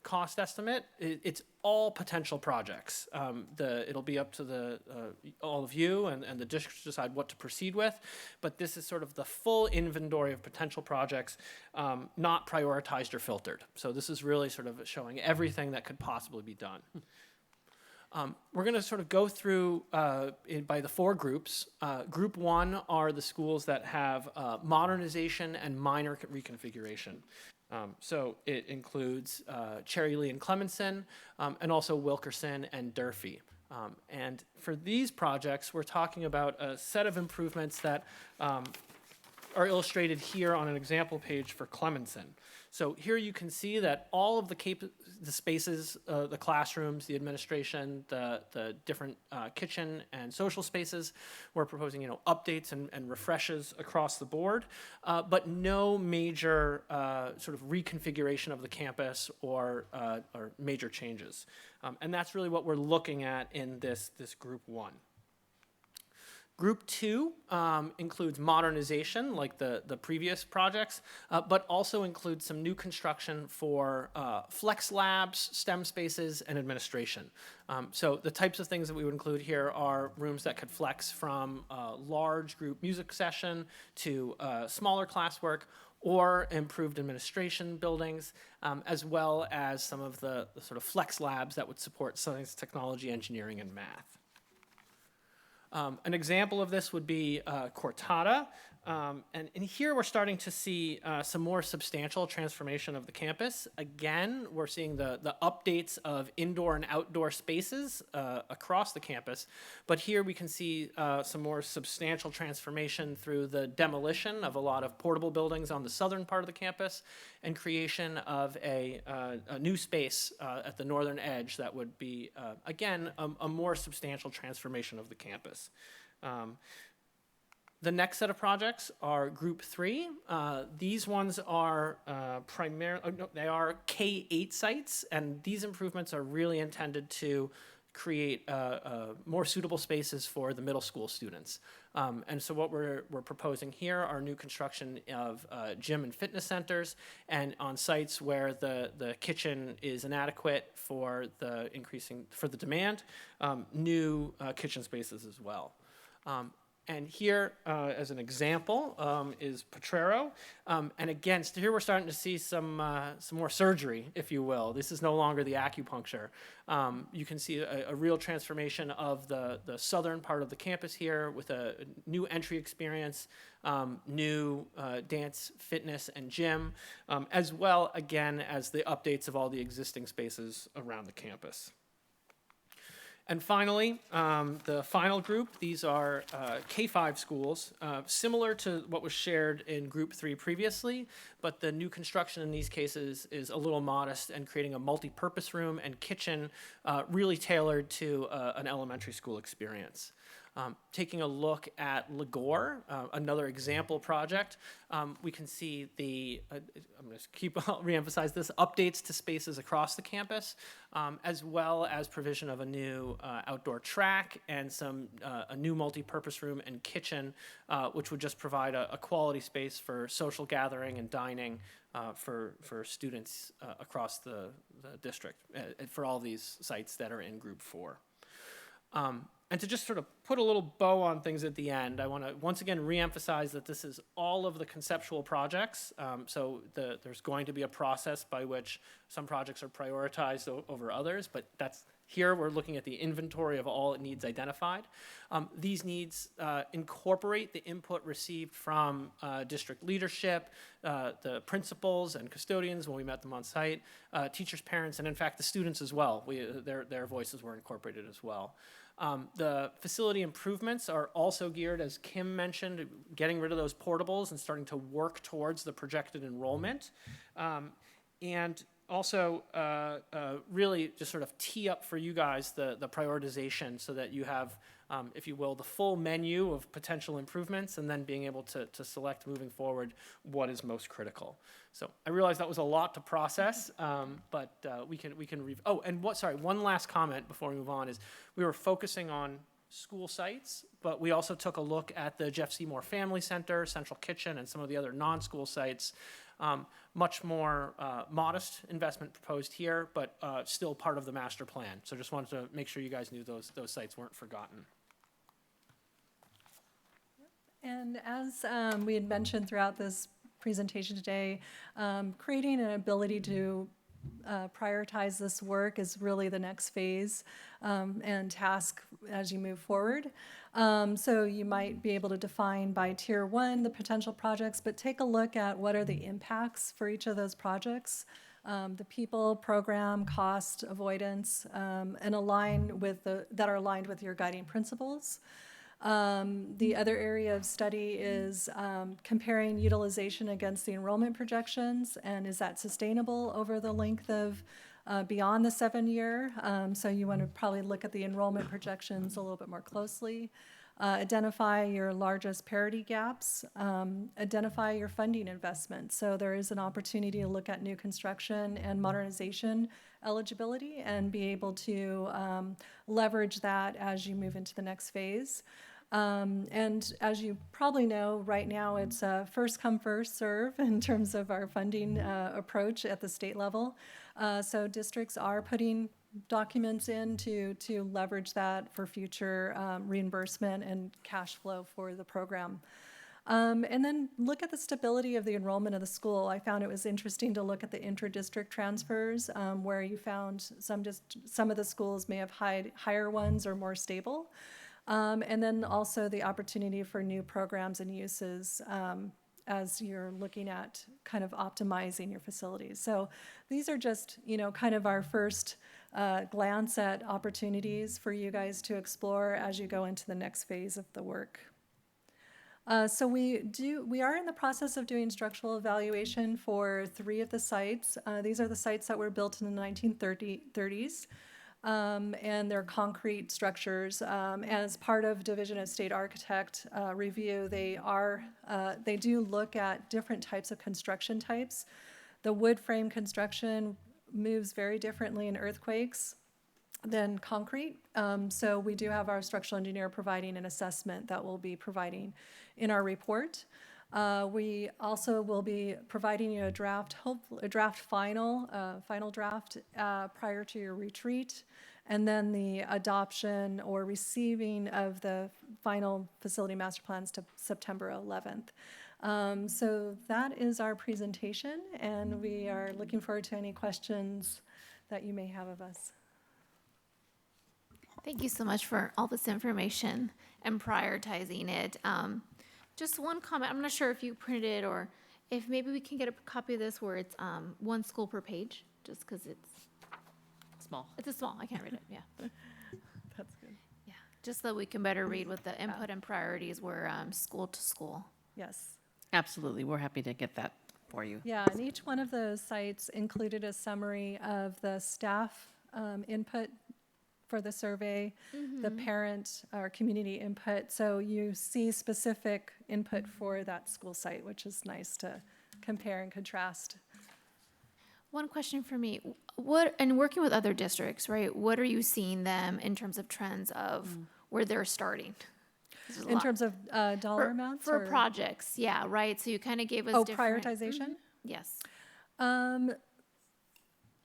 cost estimate, it's all potential projects. It'll be up to all of you and the district to decide what to proceed with, but this is sort of the full inventory of potential projects, not prioritized or filtered. So this is really sort of showing everything that could possibly be done. We're going to sort of go through by the 4 groups. Group 1 are the schools that have modernization and minor reconfiguration. So it includes Cherry Lee and Clemenson, and also Wilkerson and Durfee. And for these projects, we're talking about a set of improvements that are illustrated here on an example page for Clemenson. So here you can see that all of the spaces, the classrooms, the administration, the different kitchen and social spaces, we're proposing updates and refreshes across the board, but no major sort of reconfiguration of the campus or major changes. And that's really what we're looking at in this group 1. Group 2 includes modernization, like the previous projects, but also includes some new construction for flex labs, STEM spaces, and administration. So the types of things that we would include here are rooms that could flex from large group music session to smaller classwork, or improved administration buildings, as well as some of the sort of flex labs that would support science, technology, engineering, and math. An example of this would be Cortada, and here we're starting to see some more substantial transformation of the campus. Again, we're seeing the updates of indoor and outdoor spaces across the campus, but here we can see some more substantial transformation through the demolition of a lot of portable buildings on the southern part of the campus and creation of a new space at the northern edge that would be, again, a more substantial transformation of the campus. The next set of projects are Group 3. These ones are they are K-8 sites, and these improvements are really intended to create more suitable spaces for the middle school students. And so what we're proposing here are new construction of gym and fitness centers, and on sites where the kitchen is inadequate for the demand, new kitchen spaces as well. And here, as an example, is Potrero. And again, here we're starting to see some more surgery, if you will. This is no longer the acupuncture. You can see a real transformation of the southern part of the campus here with a new entry experience, new dance, fitness, and gym, as well, again, as the updates of all the existing spaces around the campus. And finally, the final group, these are K-5 schools, similar to what was shared in Group 3 previously, but the new construction in these cases is a little modest and creating a multi-purpose room and kitchen really tailored to an elementary school experience. Taking a look at Lagore, another example project, we can see I'm going to reemphasize this, updates to spaces across the campus, as well as provision of a new outdoor track and a new multi-purpose room and kitchen, which would just provide a quality space for social gathering and dining for students across the district, for all these sites that are in Group 4. And to just sort of put a little bow on things at the end, I want to once again reemphasize that this is all of the conceptual projects. So there's going to be a process by which some projects are prioritized over others, but here we're looking at the inventory of all needs identified. These needs incorporate the input received from district leadership, the principals and custodians when we met them on site, teachers, parents, and in fact the students as well. Their voices were incorporated as well. The facility improvements are also geared, as Kim mentioned, getting rid of those portables and starting to work towards the projected enrollment. And also really just sort of tee up for you guys the prioritization so that you have, if you will, the full menu of potential improvements and then being able to select moving forward what is most critical. So I realize that was a lot to process, but we can one last comment before we move on is we were focusing on school sites, but we also took a look at the Jeff Seymour Family Center, Central Kitchen, and some of the other non-school sites. Much more modest investment proposed here, but still part of the master plan. So just wanted to make sure you guys knew those sites weren't forgotten. And as we had mentioned throughout this presentation today, creating an ability to prioritize this work is really the next phase and task as you move forward. So you might be able to define by tier 1 the potential projects, but take a look at what are the impacts for each of those projects, the people, program, cost, avoidance, and that are aligned with your guiding principles. The other area of study is comparing utilization against the enrollment projections, and is that sustainable over the length of beyond the 7-year? So you want to probably look at the enrollment projections a little bit more closely. Identify your largest parity gaps, identify your funding investments. So there is an opportunity to look at new construction and modernization eligibility and be able to leverage that as you move into the next phase. And as you probably know, right now it's first come, first serve in terms of our funding approach at the state level. So districts are putting documents in to leverage that for future reimbursement and cash flow for the program. And then look at the stability of the enrollment of the school. I found it was interesting to look at the intra-district transfers, where you found some of the schools may have higher ones or more stable. And then also the opportunity for new programs and uses as you're looking at kind of optimizing your facilities. So these are just, kind of our first glance at opportunities for you guys to explore as you go into the next phase of the work. So we are in the process of doing structural evaluation for 3 of the sites. These are the sites that were built in the 1930s. And they're concrete structures. As part of Division of State Architect review, they do look at different types of construction types. The wood frame construction moves very differently in earthquakes than concrete. So we do have our structural engineer providing an assessment that we'll be providing in our report. We also will be providing you a final draft prior to your retreat, and then the adoption or receiving of the final facility master plans to September 11th. So that is our presentation, and we are looking forward to any questions that you may have of us. Thank you so much for all this information and prioritizing it. Just one comment, I'm not sure if you printed it or if maybe we can get a copy of this where it's 1 school per page, just because it's Small. I can't read it, yeah. That's good. Yeah, just so we can better read what the input and priorities were school to school. Yes. Absolutely, we're happy to get that for you. Yeah, and each one of those sites included a summary of the staff input for the survey, the parent or community input. So you see specific input for that school site, which is nice to compare and contrast. One question for me, and working with other districts, right, what are you seeing them in terms of trends of where they're starting? In terms of dollar amounts? For or? projects, yeah, right, so you kind of gave us different. Prioritization? Yes.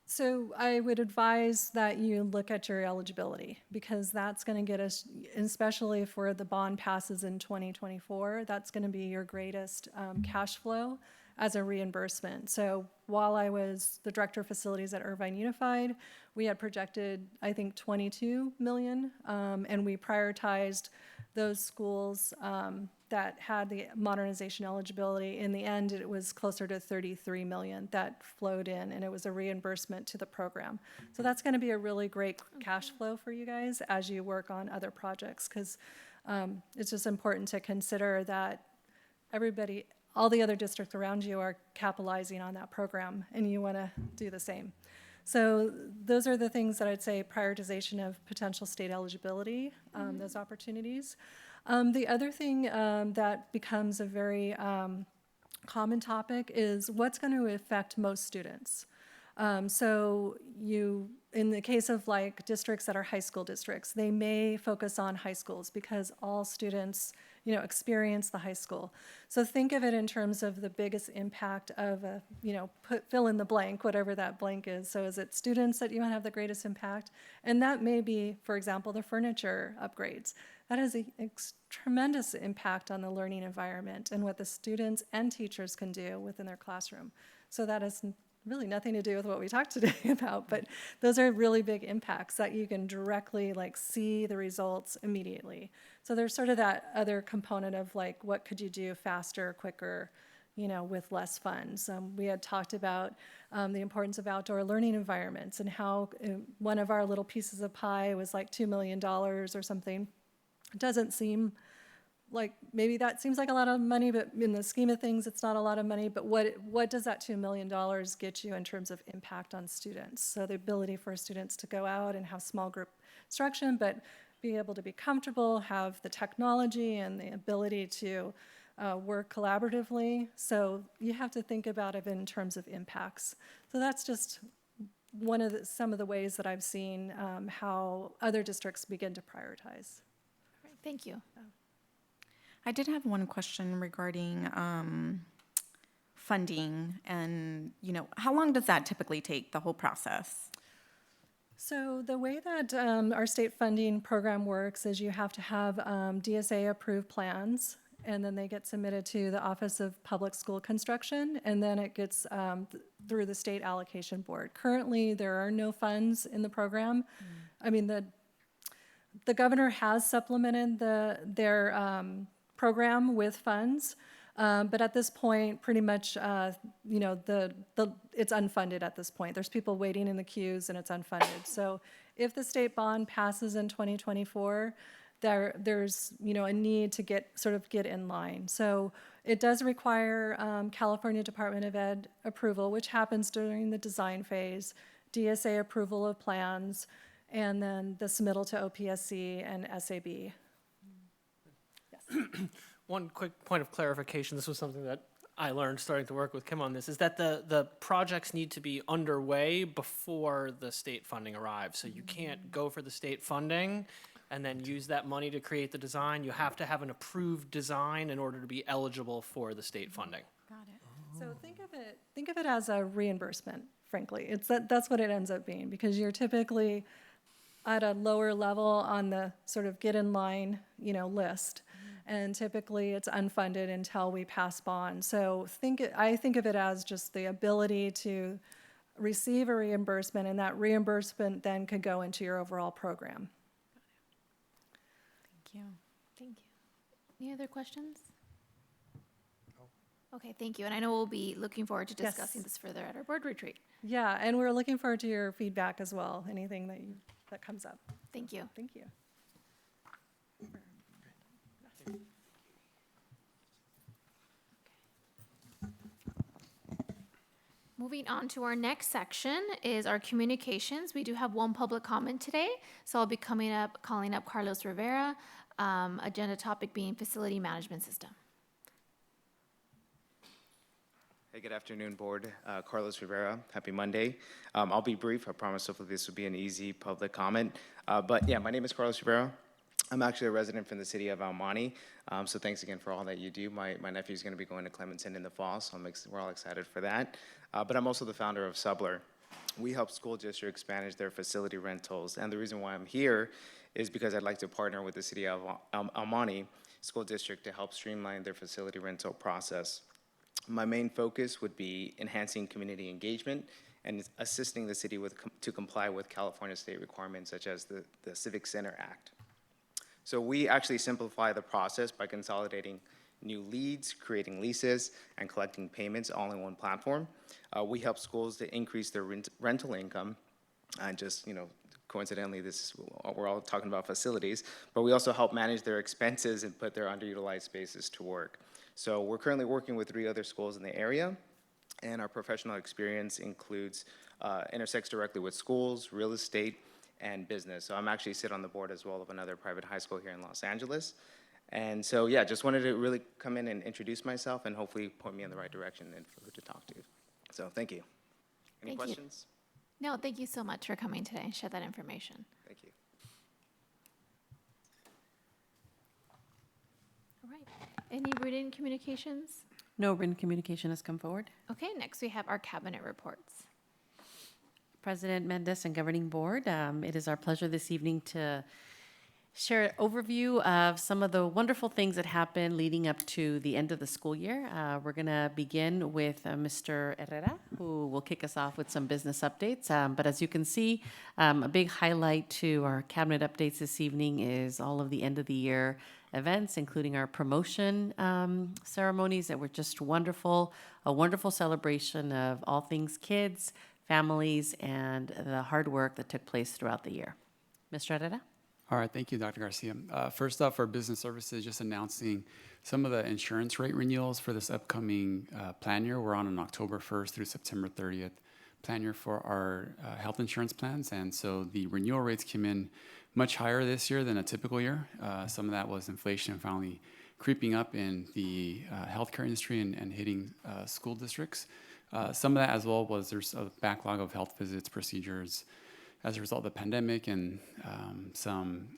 So I would advise that you look at your eligibility, because that's going to get us, especially for the bond passes in 2024, that's going to be your greatest cash flow as a reimbursement. So while I was the director of facilities at Irvine Unified, we had projected, I think, 22 million, and we prioritized those schools that had the modernization eligibility. In the end, it was closer to 33 million that flowed in, and it was a reimbursement to the program. So that's going to be a really great cash flow for you guys as you work on other projects, because it's just important to consider that all the other districts around you are capitalizing on that program, and you want to do the same. So those are the things that I'd say: prioritization of potential state eligibility, those opportunities. The other thing that becomes a very common topic is what's going to affect most students. So in the case of like districts that are high school districts, they may focus on high schools because all students, experience the high school. So think of it in terms of the biggest impact of fill in the blank, whatever that blank is. So is it students that you want to have the greatest impact? And that may be, for example, the furniture upgrades. That has a tremendous impact on the learning environment and what the students and teachers can do within their classroom. So that has really nothing to do with what we talked today about, but those are really big impacts that you can directly see the results immediately. So there's sort of that other component of what could you do faster, quicker, with less funds. We had talked about the importance of outdoor learning environments and how one of our little pieces of pie was like $2 million or something. It doesn't seem maybe that seems like a lot of money, but in the scheme of things, it's not a lot of money. But what does that $2 million get you in terms of impact on students? So the ability for students to go out and have small group instruction, but be able to be comfortable, have the technology and the ability to work collaboratively. So you have to think about it in terms of impacts. So that's just some of the ways that I've seen how other districts begin to prioritize. Great, thank you. I did have one question regarding funding and, how long does that typically take, the whole process? So the way that our state funding program works is you have to have DSA-approved plans, and then they get submitted to the Office of Public School Construction, and then it gets through the State Allocation Board. Currently, there are no funds in the program. I mean, the governor has supplemented their program with funds, but at this point, pretty much, it's unfunded at this point. There's people waiting in the queues, and it's unfunded. So if the state bond passes in 2024, there's a need to get in line. So it does require California Department of Ed approval, which happens during the design phase, DSA approval of plans, and then the submittal to OPSC and SAB. One quick point of clarification, this was something that I learned starting to work with Kim on this, is that the projects need to be underway before the state funding arrives. So you can't go for the state funding and then use that money to create the design. You have to have an approved design in order to be eligible for the state funding. Got it. So think of it as a reimbursement, frankly. That's what it ends up being, because you're typically at a lower level on the sort of get in line, list. And typically it's unfunded until we pass bond. So I think of it as just the ability to receive a reimbursement, and that reimbursement then could go into your overall program. Thank you. Thank you. Any other questions? Okay, thank you. And I know we'll be looking forward to discussing this further at our board retreat. Yeah, and we're looking forward to your feedback as well, anything that comes up. Thank you. Thank you. Moving on to our next section is our communications. We do have one public comment today, so I'll be calling up Carlos Rivera, agenda topic being facility management system. Hey, good afternoon, board. Carlos Rivera, happy Monday. I'll be brief. I promise hopefully this will be an easy public comment. But yeah, my name is Carlos Rivera. I'm actually a resident from the city of El Monte, so thanks again for all that you do. My nephew's going to be going to Clementon in the fall, so we're all excited for that. But I'm also the founder of Subler. We help school districts manage their facility rentals, and the reason why I'm here is because I'd like to partner with the city of El Monte School District to help streamline their facility rental process. My main focus would be enhancing community engagement and assisting the city to comply with California state requirements such as the Civic Center Act. So we actually simplify the process by consolidating new leads, creating leases, and collecting payments all in one platform. We help schools to increase their rental income, and just, coincidentally, we're all talking about facilities, but we also help manage their expenses and put their underutilized spaces to work. So we're currently working with 3 other schools in the area, and our professional experience includes, intersects directly with schools, real estate, and business. So I'm actually sit on the board as well of another private high school here in Los Angeles. And so, yeah, just wanted to really come in and introduce myself and hopefully point me in the right direction and for who to talk to. So thank you. Any Thank you. questions? No, thank you so much for coming today and share that information. Thank you. All right. Any written communications? No written communication has come forward. Okay, next we have our cabinet reports. President Mendez and Governing Board, it is our pleasure this evening to share an overview of some of the wonderful things that happened leading up to the end of the school year. We're going to begin with Mr. Herrera, who will kick us off with some business updates. But as you can see, a big highlight to our cabinet updates this evening is all of the end of the year events, including our promotion ceremonies that were just wonderful, a wonderful celebration of all things kids, families, and the hard work that took place throughout the year. Mr. Herrera? All right, thank you, Dr. Garcia. First off, for business services, just announcing some of the insurance rate renewals for this upcoming plan year. We're on October 1st through September 30th plan year for our health insurance plans. And so the renewal rates came in much higher this year than a typical year. Some of that was inflation finally creeping up in the healthcare industry and hitting school districts. Some of that as well was there's a backlog of health visits, procedures, as a result of the pandemic, and some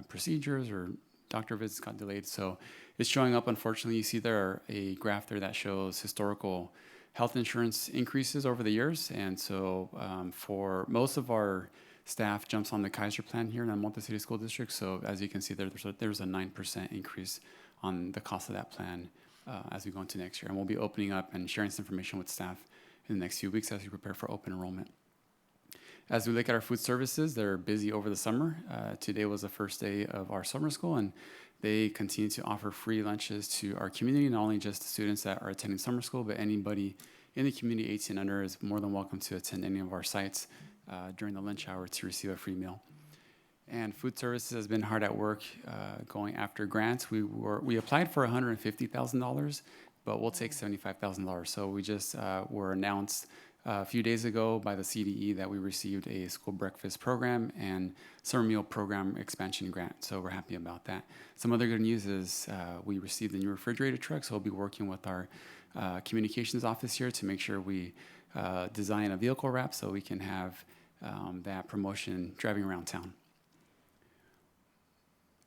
procedures or doctor visits got delayed. So it's showing up, unfortunately. You see there a graph there that shows historical health insurance increases over the years. And so for most of our staff jumps on the Kaiser plan here in the Monte City School District. So as you can see there's a 9% increase on the cost of that plan as we go into next year. And we'll be opening up and sharing this information with staff in the next few weeks as we prepare for open enrollment. As we look at our food services, they're busy over the summer. Today was the first day of our summer school, and they continue to offer free lunches to our community, not only just the students that are attending summer school, but anybody in the community 18 and under is more than welcome to attend any of our sites during the lunch hour to receive a free meal. And food services has been hard at work going after grants. We applied for $150,000, but we'll take $75,000. So we just were announced a few days ago by the CDE that we received a school breakfast program and summer meal program expansion grant. So we're happy about that. Some other good news is we received a new refrigerator truck, so we'll be working with our communications office here to make sure we design a vehicle wrap so we can have that promotion driving around town.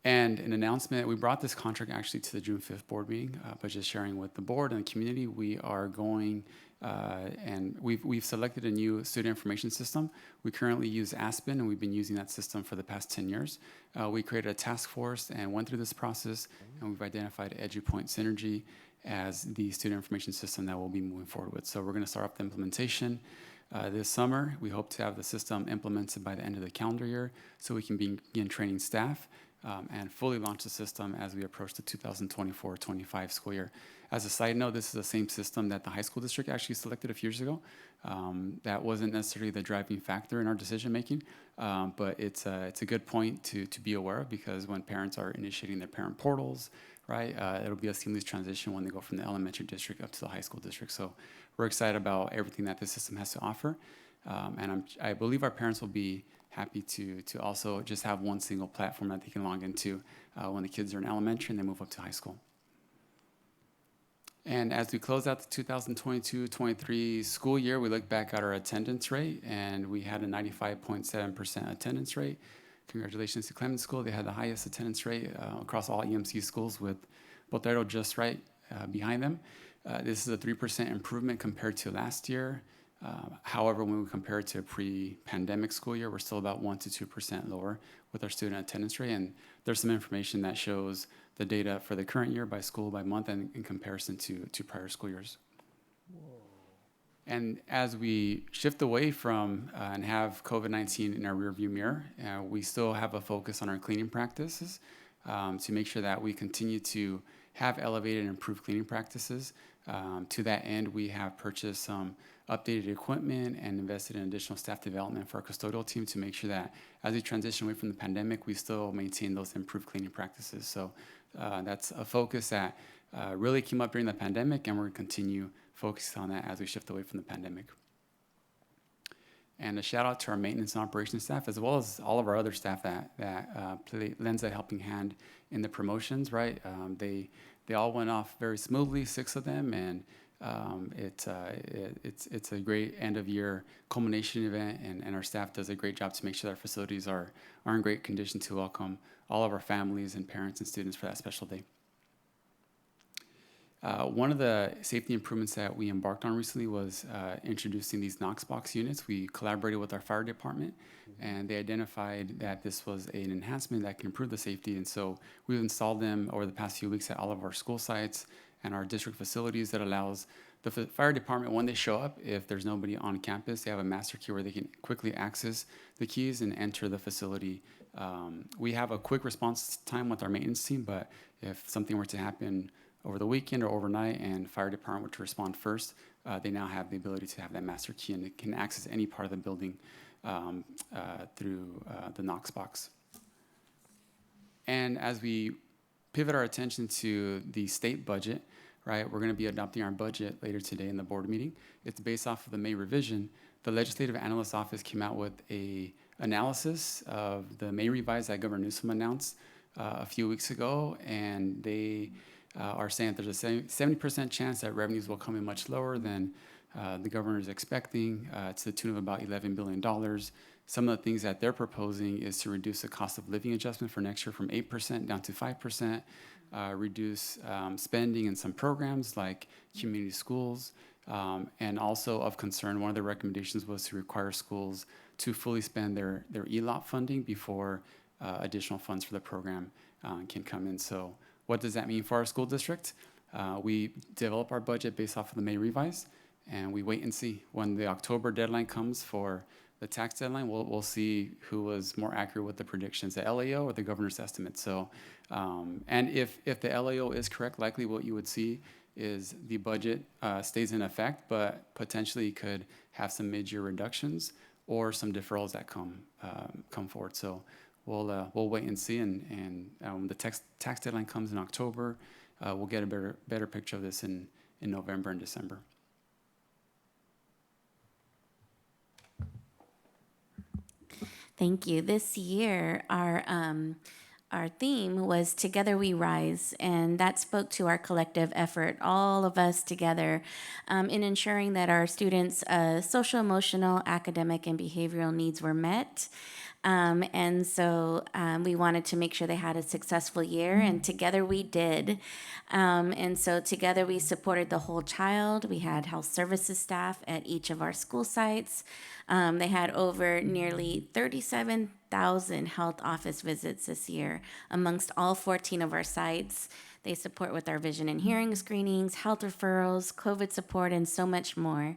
And an announcement, we brought this contract actually to the June 5th board meeting, but just sharing with the board and the community, we are going and we've selected a new student information system. We currently use Aspen, and we've been using that system for the past 10 years. We created a task force and went through this process, and we've identified EduPoint Synergy as the student information system that we'll be moving forward with. So we're going to start up the implementation this summer. We hope to have the system implemented by the end of the calendar year so we can begin training staff and fully launch the system as we approach the 2024-25 school year. As a side note, this is the same system that the high school district actually selected a few years ago. That wasn't necessarily the driving factor in our decision making, but it's a good point to be aware of, because when parents are initiating their parent portals, right, it'll be a seamless transition when they go from the elementary district up to the high school district. So we're excited about everything that this system has to offer, and I believe our parents will be happy to also just have one single platform that they can log into when the kids are in elementary and they move up to high school. And as we close out the 2022-23 school year, we look back at our attendance rate, and we had a 95.7% attendance rate. Congratulations to Clemens School. They had the highest attendance rate across all EMC schools, with Botero just right behind them. This is a 3% improvement compared to last year. However, when we compare it to a pre-pandemic school year, we're still about 1% to 2% lower with our student attendance rate. And there's some information that shows the data for the current year by school, by month, and in comparison to prior school years. And as we shift away from and have COVID-19 in our rearview mirror, we still have a focus on our cleaning practices to make sure that we continue to have elevated and improved cleaning practices. To that end, we have purchased some updated equipment and invested in additional staff development for our custodial team to make sure that as we transition away from the pandemic, we still maintain those improved cleaning practices. So that's a focus that really came up during the pandemic, and we're going to continue focusing on that as we shift away from the pandemic. And a shout out to our maintenance and operations staff, as well as all of our other staff that lends a helping hand in the promotions, right? They all went off very smoothly, 6 of them, and it's a great end of year culmination event, and our staff does a great job to make sure that our facilities are in great condition to welcome all of our families and parents and students for that special day. One of the safety improvements that we embarked on recently was introducing these Knox box units. We collaborated with our fire department, and they identified that this was an enhancement that can improve the safety. And so we've installed them over the past few weeks at all of our school sites and our district facilities. That allows the fire department, when they show up, if there's nobody on campus, they have a master key where they can quickly access the keys and enter the facility. We have a quick response time with our maintenance team, but if something were to happen over the weekend or overnight and fire department were to respond first, they now have the ability to have that master key, and they can access any part of the building through the Knox box. And as we pivot our attention to the state budget, right, we're going to be adopting our budget later today in the board meeting. It's based off of the May revision. The Legislative Analyst's Office came out with a analysis of the May revise that Governor Newsom announced a few weeks ago, and they are saying that there's a 70% chance that revenues will come in much lower than the governor is expecting, to the tune of about $11 billion. Some of the things that they're proposing is to reduce the cost of living adjustment for next year from 8% down to 5%, reduce spending in some programs like community schools, and also of concern, one of the recommendations was to require schools to fully spend their ELOP funding before additional funds for the program can come in. So what does that mean for our school district? We develop our budget based off of the May revise, and we wait and see. When the October deadline comes for the tax deadline, we'll see who was more accurate with the predictions, the LAO or the governor's estimate. So, and if the LAO is correct, likely what you would see is the budget stays in effect, but potentially could have some mid-year reductions or some deferrals that come forward. So we'll wait and see, and when the tax deadline comes in October, we'll get a better picture of this in November and December. Thank you. This year, our theme was Together We Rise, and that spoke to our collective effort, all of us together, in ensuring that our students' social, emotional, academic, and behavioral needs were met. And so we wanted to make sure they had a successful year, and together we did. And so together we supported the whole child. We had health services staff at each of our school sites. They had over nearly 37,000 health office visits this year amongst all 14 of our sites. They support with our vision and hearing screenings, health referrals, COVID support, and so much more.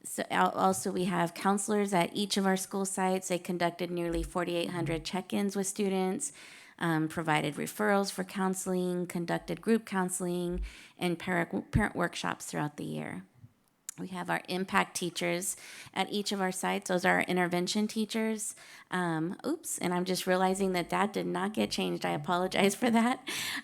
So also we have counselors at each of our school sites. They conducted nearly 4,800 check-ins with students, provided referrals for counseling, conducted group counseling, and parent workshops throughout the year. We have our impact teachers at each of our sites. Those are our intervention teachers. Oops, and I'm just realizing that did not get changed. I apologize for that.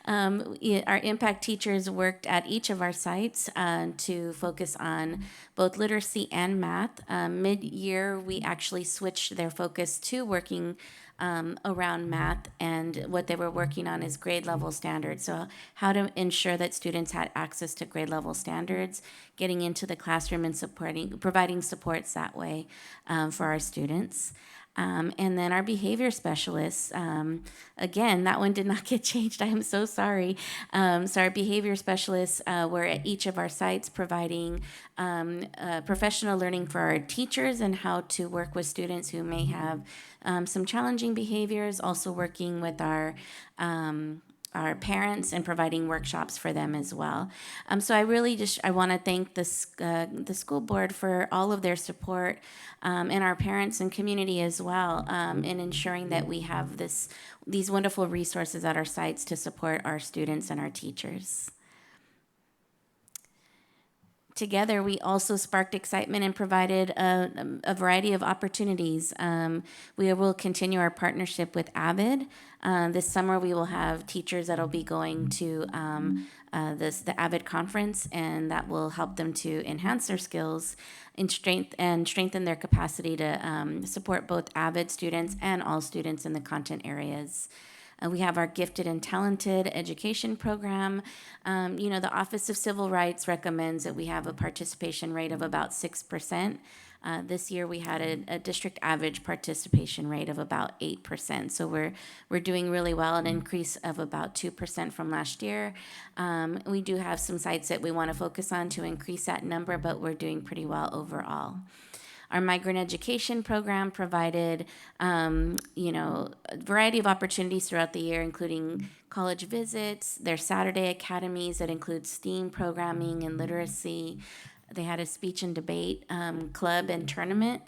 Our impact teachers worked at each of our sites to focus on both literacy and math. Mid-year, we actually switched their focus to working around math, and what they were working on is grade level standards. So how to ensure that students had access to grade level standards, getting into the classroom and providing supports that way for our students. And then our behavior specialists, again, that one did not get changed. I am so sorry. So our behavior specialists were at each of our sites providing professional learning for our teachers and how to work with students who may have some challenging behaviors, also working with our our parents and providing workshops for them as well. So I really I want to thank the school board for all of their support, and our parents and community as well, in ensuring that we have these wonderful resources at our sites to support our students and our teachers. Together, we also sparked excitement and provided a variety of opportunities. We will continue our partnership with AVID. This summer, we will have teachers that will be going to the AVID conference, and that will help them to enhance their skills and strengthen their capacity to support both AVID students and all students in the content areas. We have our Gifted and Talented Education Program. The Office of Civil Rights recommends that we have a participation rate of about 6%. This year we had a district average participation rate of about 8%. So we're doing really well, an increase of about 2% from last year. We do have some sites that we want to focus on to increase that number, but we're doing pretty well overall. Our migrant education program provided, a variety of opportunities throughout the year, including college visits, their Saturday academies that include STEAM programming and literacy. They had a speech and debate club and tournament.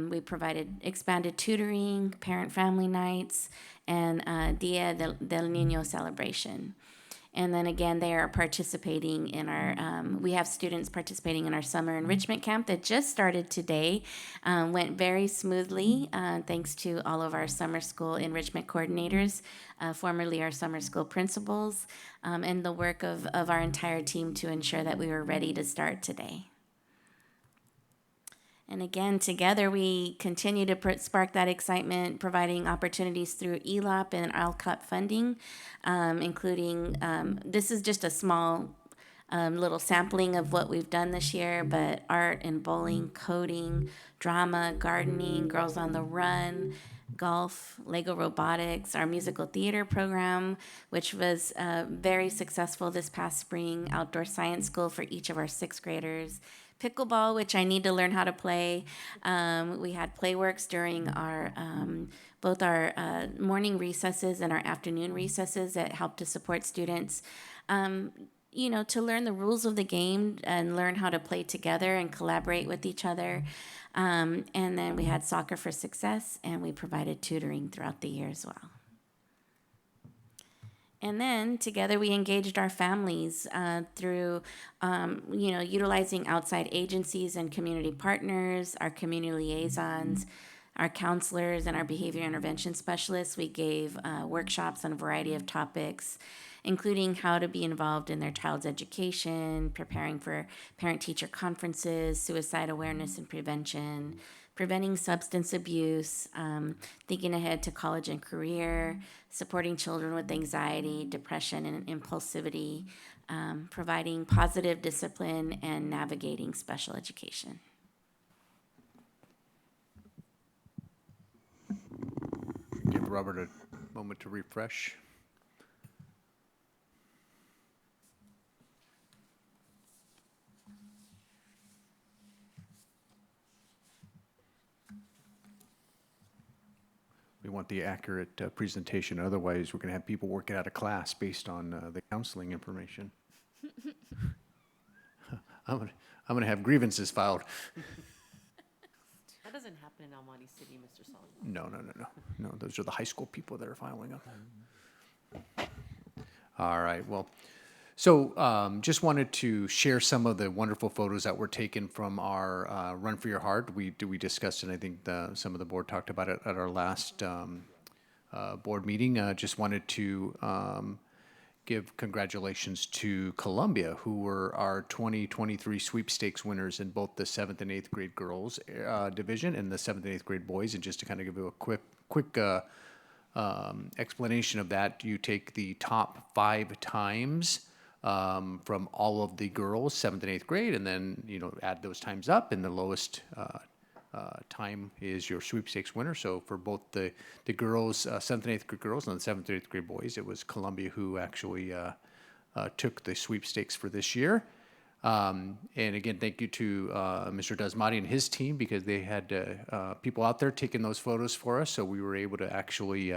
We provided expanded tutoring, parent-family nights, and Dia del Niño celebration. And then again, they are participating in we have students participating in our summer enrichment camp that just started today. Went very smoothly, thanks to all of our summer school enrichment coordinators, formerly our summer school principals, and the work of our entire team to ensure that we were ready to start today. And again, together we continue to spark that excitement, providing opportunities through ELOP and ALCOP funding, including, this is just a small little sampling of what we've done this year, but art and bowling, coding, drama, gardening, Girls on the Run, golf, Lego robotics, our musical theater program, which was very successful this past spring, outdoor science school for each of our 6th graders, pickleball, which I need to learn how to play. We had playworks during our both our morning recesses and our afternoon recesses that helped to support students, to learn the rules of the game and learn how to play together and collaborate with each other. And then we had Soccer for Success, and we provided tutoring throughout the year as well. And then together we engaged our families through, utilizing outside agencies and community partners, our community liaisons, our counselors, and our behavior intervention specialists. We gave workshops on a variety of topics, including how to be involved in their child's education, preparing for parent-teacher conferences, suicide awareness and prevention, preventing substance abuse, thinking ahead to college and career, supporting children with anxiety, depression, and impulsivity, providing positive discipline, and navigating special education. Give Robert a moment to refresh. We want the accurate presentation. Otherwise, we're going to have people working out of class based on the counseling information. I'm going to have grievances filed. That doesn't happen in El Monte City, Mr. Sullivan. No. Those are the high school people that are filing them. All right. Well, so just wanted to share some of the wonderful photos that were taken from our Run for Your Heart. We discussed it. I think some of the board talked about it at our last board meeting. Just wanted to give congratulations to Columbia, who were our 2023 sweepstakes winners in both the 7th and 8th grade girls division and the 7th and 8th grade boys. And just to kind of give you a quick explanation of that, you take the top 5 times from all of the girls, 7th and 8th grade, and then add those times up, and the lowest time is your sweepstakes winner. So for both the girls, 7th and 8th grade girls, and the 7th and 8th grade boys, it was Columbia who actually took the sweepstakes for this year. And again, thank you to Mr. Dasmati and his team, because they had people out there taking those photos for us, so we were able to actually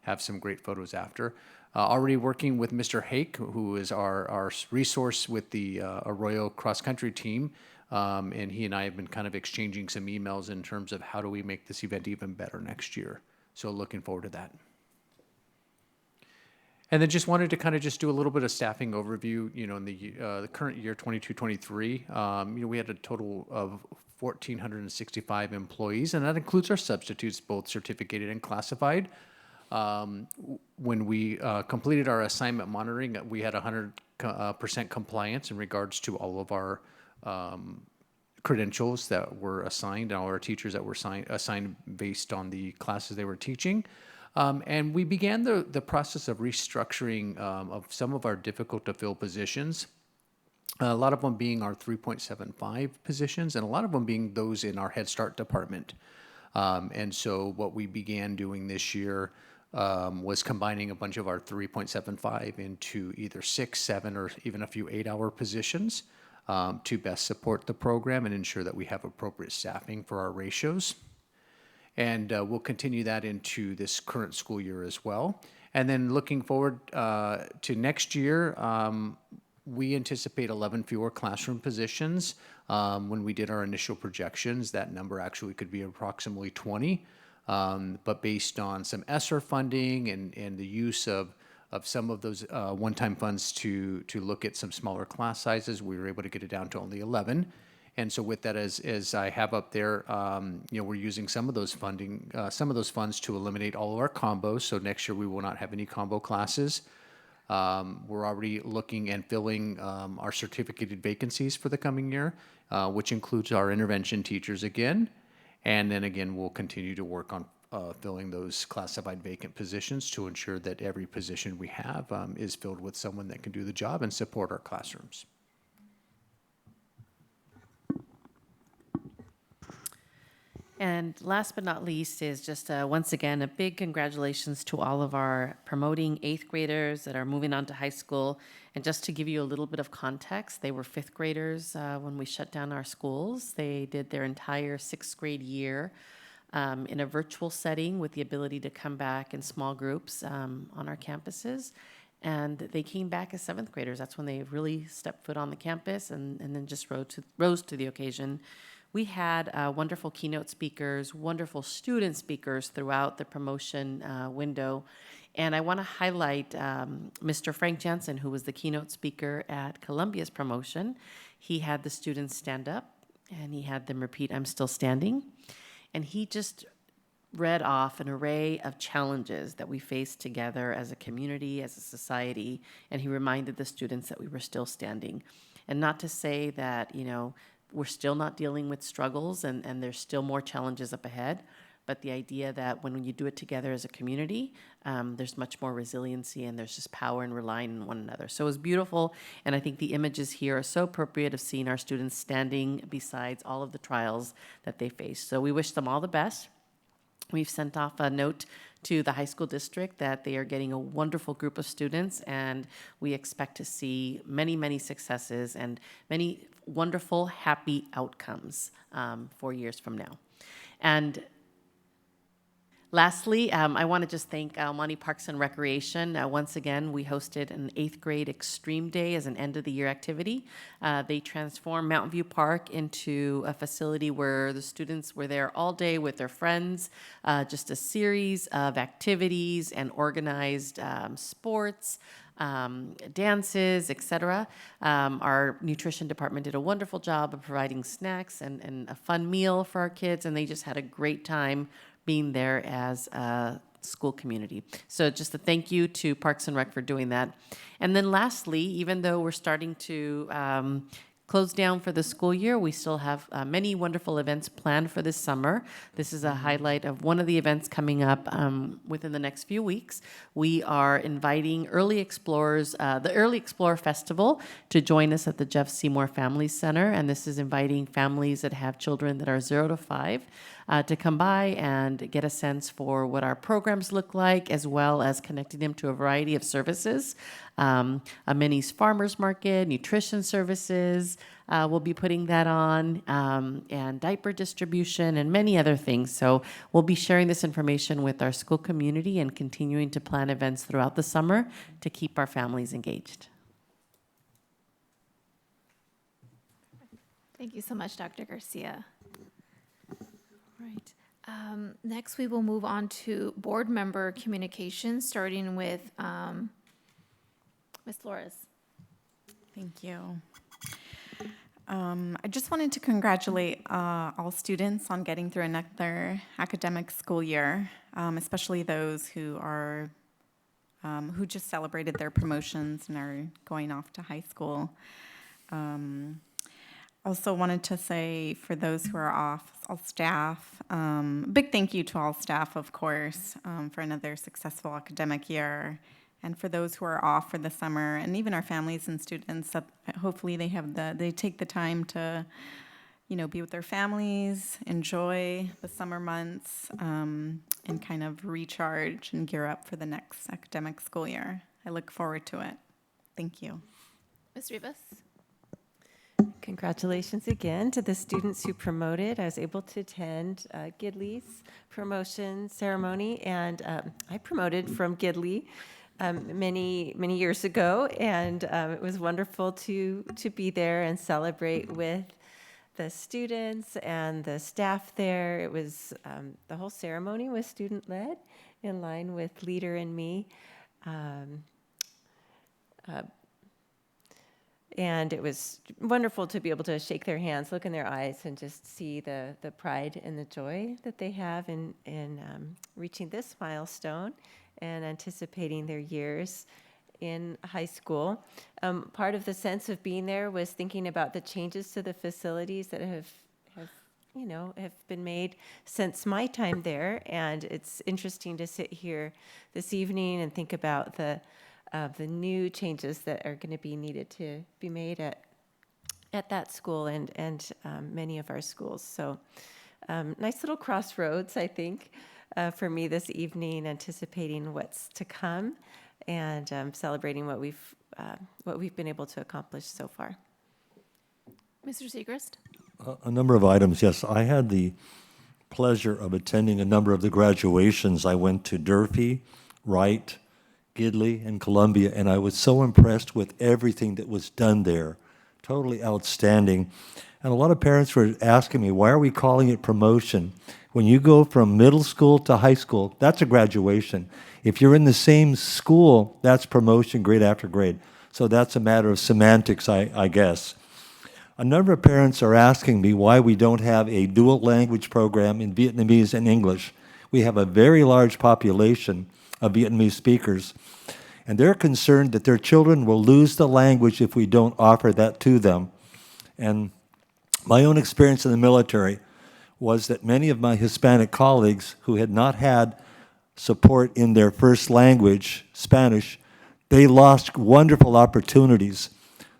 have some great photos after. Already working with Mr. Hake, who is our resource with the Arroyo Cross Country team, and he and I have been kind of exchanging some emails in terms of how do we make this event even better next year. So looking forward to that. And then just wanted to kind of just do a little bit of staffing overview, in the current year, 22-23, we had a total of 1,465 employees, and that includes our substitutes, both certificated and classified. When we completed our assignment monitoring, we had 100% compliance in regards to all of our credentials that were assigned, and all our teachers that were assigned based on the classes they were teaching. And we began the process of restructuring of some of our difficult to fill positions, a lot of them being our 3.75 positions, and a lot of them being those in our Head Start department. And so what we began doing this year was combining a bunch of our 3.75 into either 6, 7, or even a few 8-hour positions to best support the program and ensure that we have appropriate staffing for our ratios. And we'll continue that into this current school year as well. And then looking forward to next year, we anticipate 11 fewer classroom positions. When we did our initial projections, that number actually could be approximately 20. But based on some ESSER funding and the use of some of those one-time funds to look at some smaller class sizes, we were able to get it down to only 11. And so with that, as I have up there, we're using some of those funds to eliminate all of our combos. So next year we will not have any combo classes. We're already looking and filling our certificated vacancies for the coming year, which includes our intervention teachers again. And then again, we'll continue to work on filling those classified vacant positions to ensure that every position we have is filled with someone that can do the job and support our classrooms. And last but not least is just once again a big congratulations to all of our promoting 8th graders that are moving on to high school. And just to give you a little bit of context, they were 5th graders when we shut down our schools. They did their entire 6th grade year in a virtual setting with the ability to come back in small groups on our campuses. And they came back as 7th graders. That's when they really stepped foot on the campus and then just rose to the occasion. We had wonderful keynote speakers, wonderful student speakers throughout the promotion window. And I want to highlight Mr. Frank Jansen, who was the keynote speaker at Columbia's promotion. He had the students stand up, and he had them repeat, "I'm still standing." And he just read off an array of challenges that we face together as a community, as a society, and he reminded the students that we were still standing. And not to say that, we're still not dealing with struggles and there's still more challenges up ahead, but the idea that when you do it together as a community, there's much more resiliency and there's just power in relying on one another. So it was beautiful, and I think the images here are so appropriate of seeing our students standing besides all of the trials that they face. So we wish them all the best. We've sent off a note to the high school district that they are getting a wonderful group of students, and we expect to see many, many successes and many wonderful, happy outcomes 4 years from now. And lastly, I want to just thank Monty Parks and Recreation. Once again, we hosted an 8th grade Extreme Day as an end-of-the-year activity. They transformed Mountain View Park into a facility where the students were there all day with their friends, just a series of activities and organized sports, dances, etc. Our nutrition department did a wonderful job of providing snacks and a fun meal for our kids, and they just had a great time being there as a school community. So just a thank you to Parks and Rec for doing that. And then lastly, even though we're starting to close down for the school year, we still have many wonderful events planned for this summer. This is a highlight of one of the events coming up within the next few weeks. We are inviting Early Explorers, the Early Explorer Festival, to join us at the Jeff Seymour Family Center. And this is inviting families that have children that are 0 to 5 to come by and get a sense for what our programs look like, as well as connecting them to a variety of services. A Minnie's Farmers Market, nutrition services, we'll be putting that on, and diaper distribution and many other things. So we'll be sharing this information with our school community and continuing to plan events throughout the summer to keep our families engaged. Thank you so much, Dr. Garcia. All right. Next, we will move on to board member communications, starting with Ms. Flores. Thank you. I just wanted to congratulate all students on getting through another academic school year, especially those who are who just celebrated their promotions and are going off to high school. Also wanted to say for those who are off, all staff, big thank you to all staff, of course, for another successful academic year. And for those who are off for the summer, and even our families and students, that hopefully they take the time to, be with their families, enjoy the summer months, and kind of recharge and gear up for the next academic school year. I look forward to it. Thank you. Ms. Rivas? Congratulations again to the students who promoted. I was able to attend Gidley's promotion ceremony, and I promoted from Gidley many years ago, and it was wonderful to be there and celebrate with the students and the staff there. It was the whole ceremony was student-led, in line with Leader and Me. And it was wonderful to be able to shake their hands, look in their eyes, and just see the pride and the joy that they have in reaching this milestone and anticipating their years in high school. Part of the sense of being there was thinking about the changes to the facilities that have been made since my time there. And it's interesting to sit here this evening and think about the new changes that are going to be needed to be made at that school and many of our schools. So nice little crossroads, I think, for me this evening, anticipating what's to come and celebrating what we've been able to accomplish so far. Mr. Segrist? A number of items, yes. I had the pleasure of attending a number of the graduations. I went to Durfee, Wright, Gidley, and Columbia, and I was so impressed with everything that was done there. Totally outstanding. And a lot of parents were asking me, why are we calling it promotion? When you go from middle school to high school, that's a graduation. If you're in the same school, that's promotion grade after grade. So that's a matter of semantics, I guess. A number of parents are asking me why we don't have a dual language program in Vietnamese and English. We have a very large population of Vietnamese speakers, and they're concerned that their children will lose the language if we don't offer that to them. And my own experience in the military was that many of my Hispanic colleagues who had not had support in their first language, Spanish, they lost wonderful opportunities.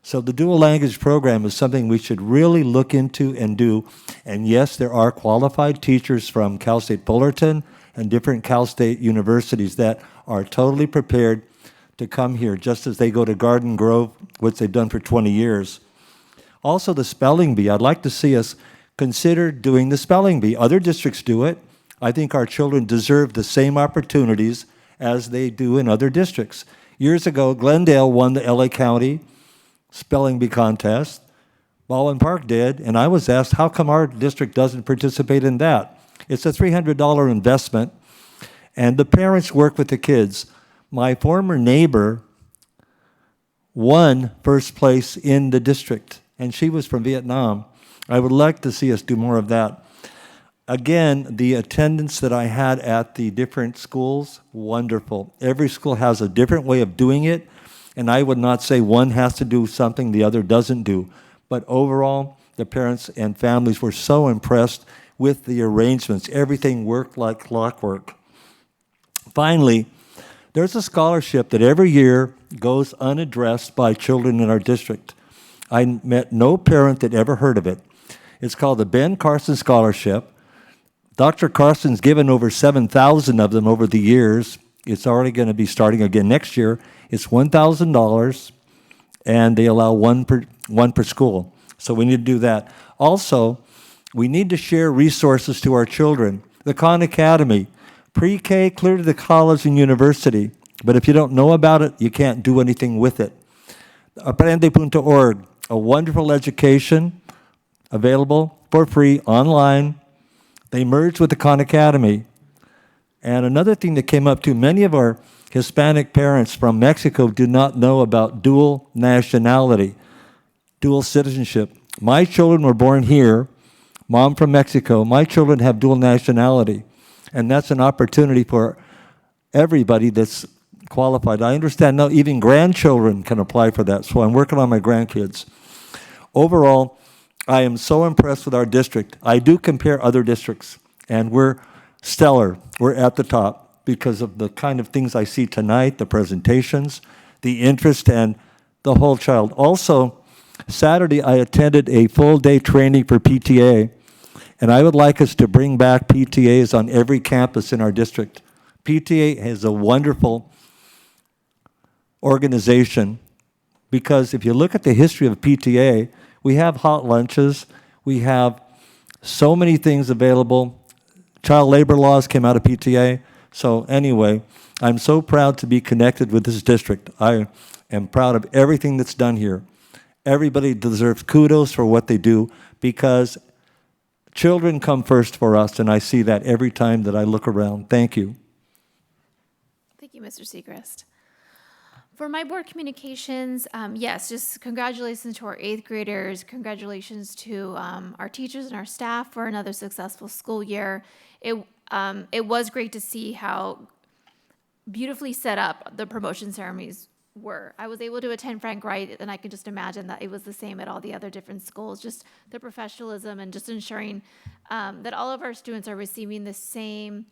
So the dual language program is something we should really look into and do. And yes, there are qualified teachers from Cal State Fullerton and different Cal State universities that are totally prepared to come here, just as they go to Garden Grove, which they've done for 20 years. Also, the spelling bee. I'd like to see us consider doing the spelling bee. Other districts do it. I think our children deserve the same opportunities as they do in other districts. Years ago, Glendale won the LA County spelling bee contest. Baldwin Park did, and I was asked, how come our district doesn't participate in that? It's a $300 investment, and the parents work with the kids. My former neighbor won first place in the district, and she was from Vietnam. I would like to see us do more of that. Again, the attendance that I had at the different schools, wonderful. Every school has a different way of doing it, and I would not say one has to do something the other doesn't do. But overall, the parents and families were so impressed with the arrangements. Everything worked like clockwork. Finally, there's a scholarship that every year goes unaddressed by children in our district. I met no parent that ever heard of it. It's called the Ben Carson Scholarship. Dr. Carson's given over 7,000 of them over the years. It's already going to be starting again next year. It's $1,000, and they allow one per school. So we need to do that. Also, we need to share resources to our children. The Khan Academy, pre-K clear to the college and university. But if you don't know about it, you can't do anything with it. Aprende.org, a wonderful education available for free online. They merged with the Khan Academy. And another thing that came up too, many of our Hispanic parents from Mexico do not know about dual nationality, dual citizenship. My children were born here, mom from Mexico. My children have dual nationality. And that's an opportunity for everybody that's qualified. I understand now even grandchildren can apply for that, so I'm working on my grandkids. Overall, I am so impressed with our district. I do compare other districts, and we're stellar. We're at the top because of the kind of things I see tonight, the presentations, the interest, and the whole child. Also, Saturday I attended a full-day training for PTA, and I would like us to bring back PTAs on every campus in our district. PTA is a wonderful organization because if you look at the history of PTA, we have hot lunches, we have so many things available. Child labor laws came out of PTA. So anyway, I'm so proud to be connected with this district. I am proud of everything that's done here. Everybody deserves kudos for what they do because children come first for us, and I see that every time that I look around. Thank you. Thank you, Mr. Segrist. For my board communications, yes, just congratulations to our 8th graders. Congratulations to our teachers and our staff for another successful school year. It was great to see how beautifully set up the promotion ceremonies were. I was able to attend Frank Wright, and I can just imagine that it was the same at all the other different schools, just the professionalism and just ensuring that all of our students are receiving the same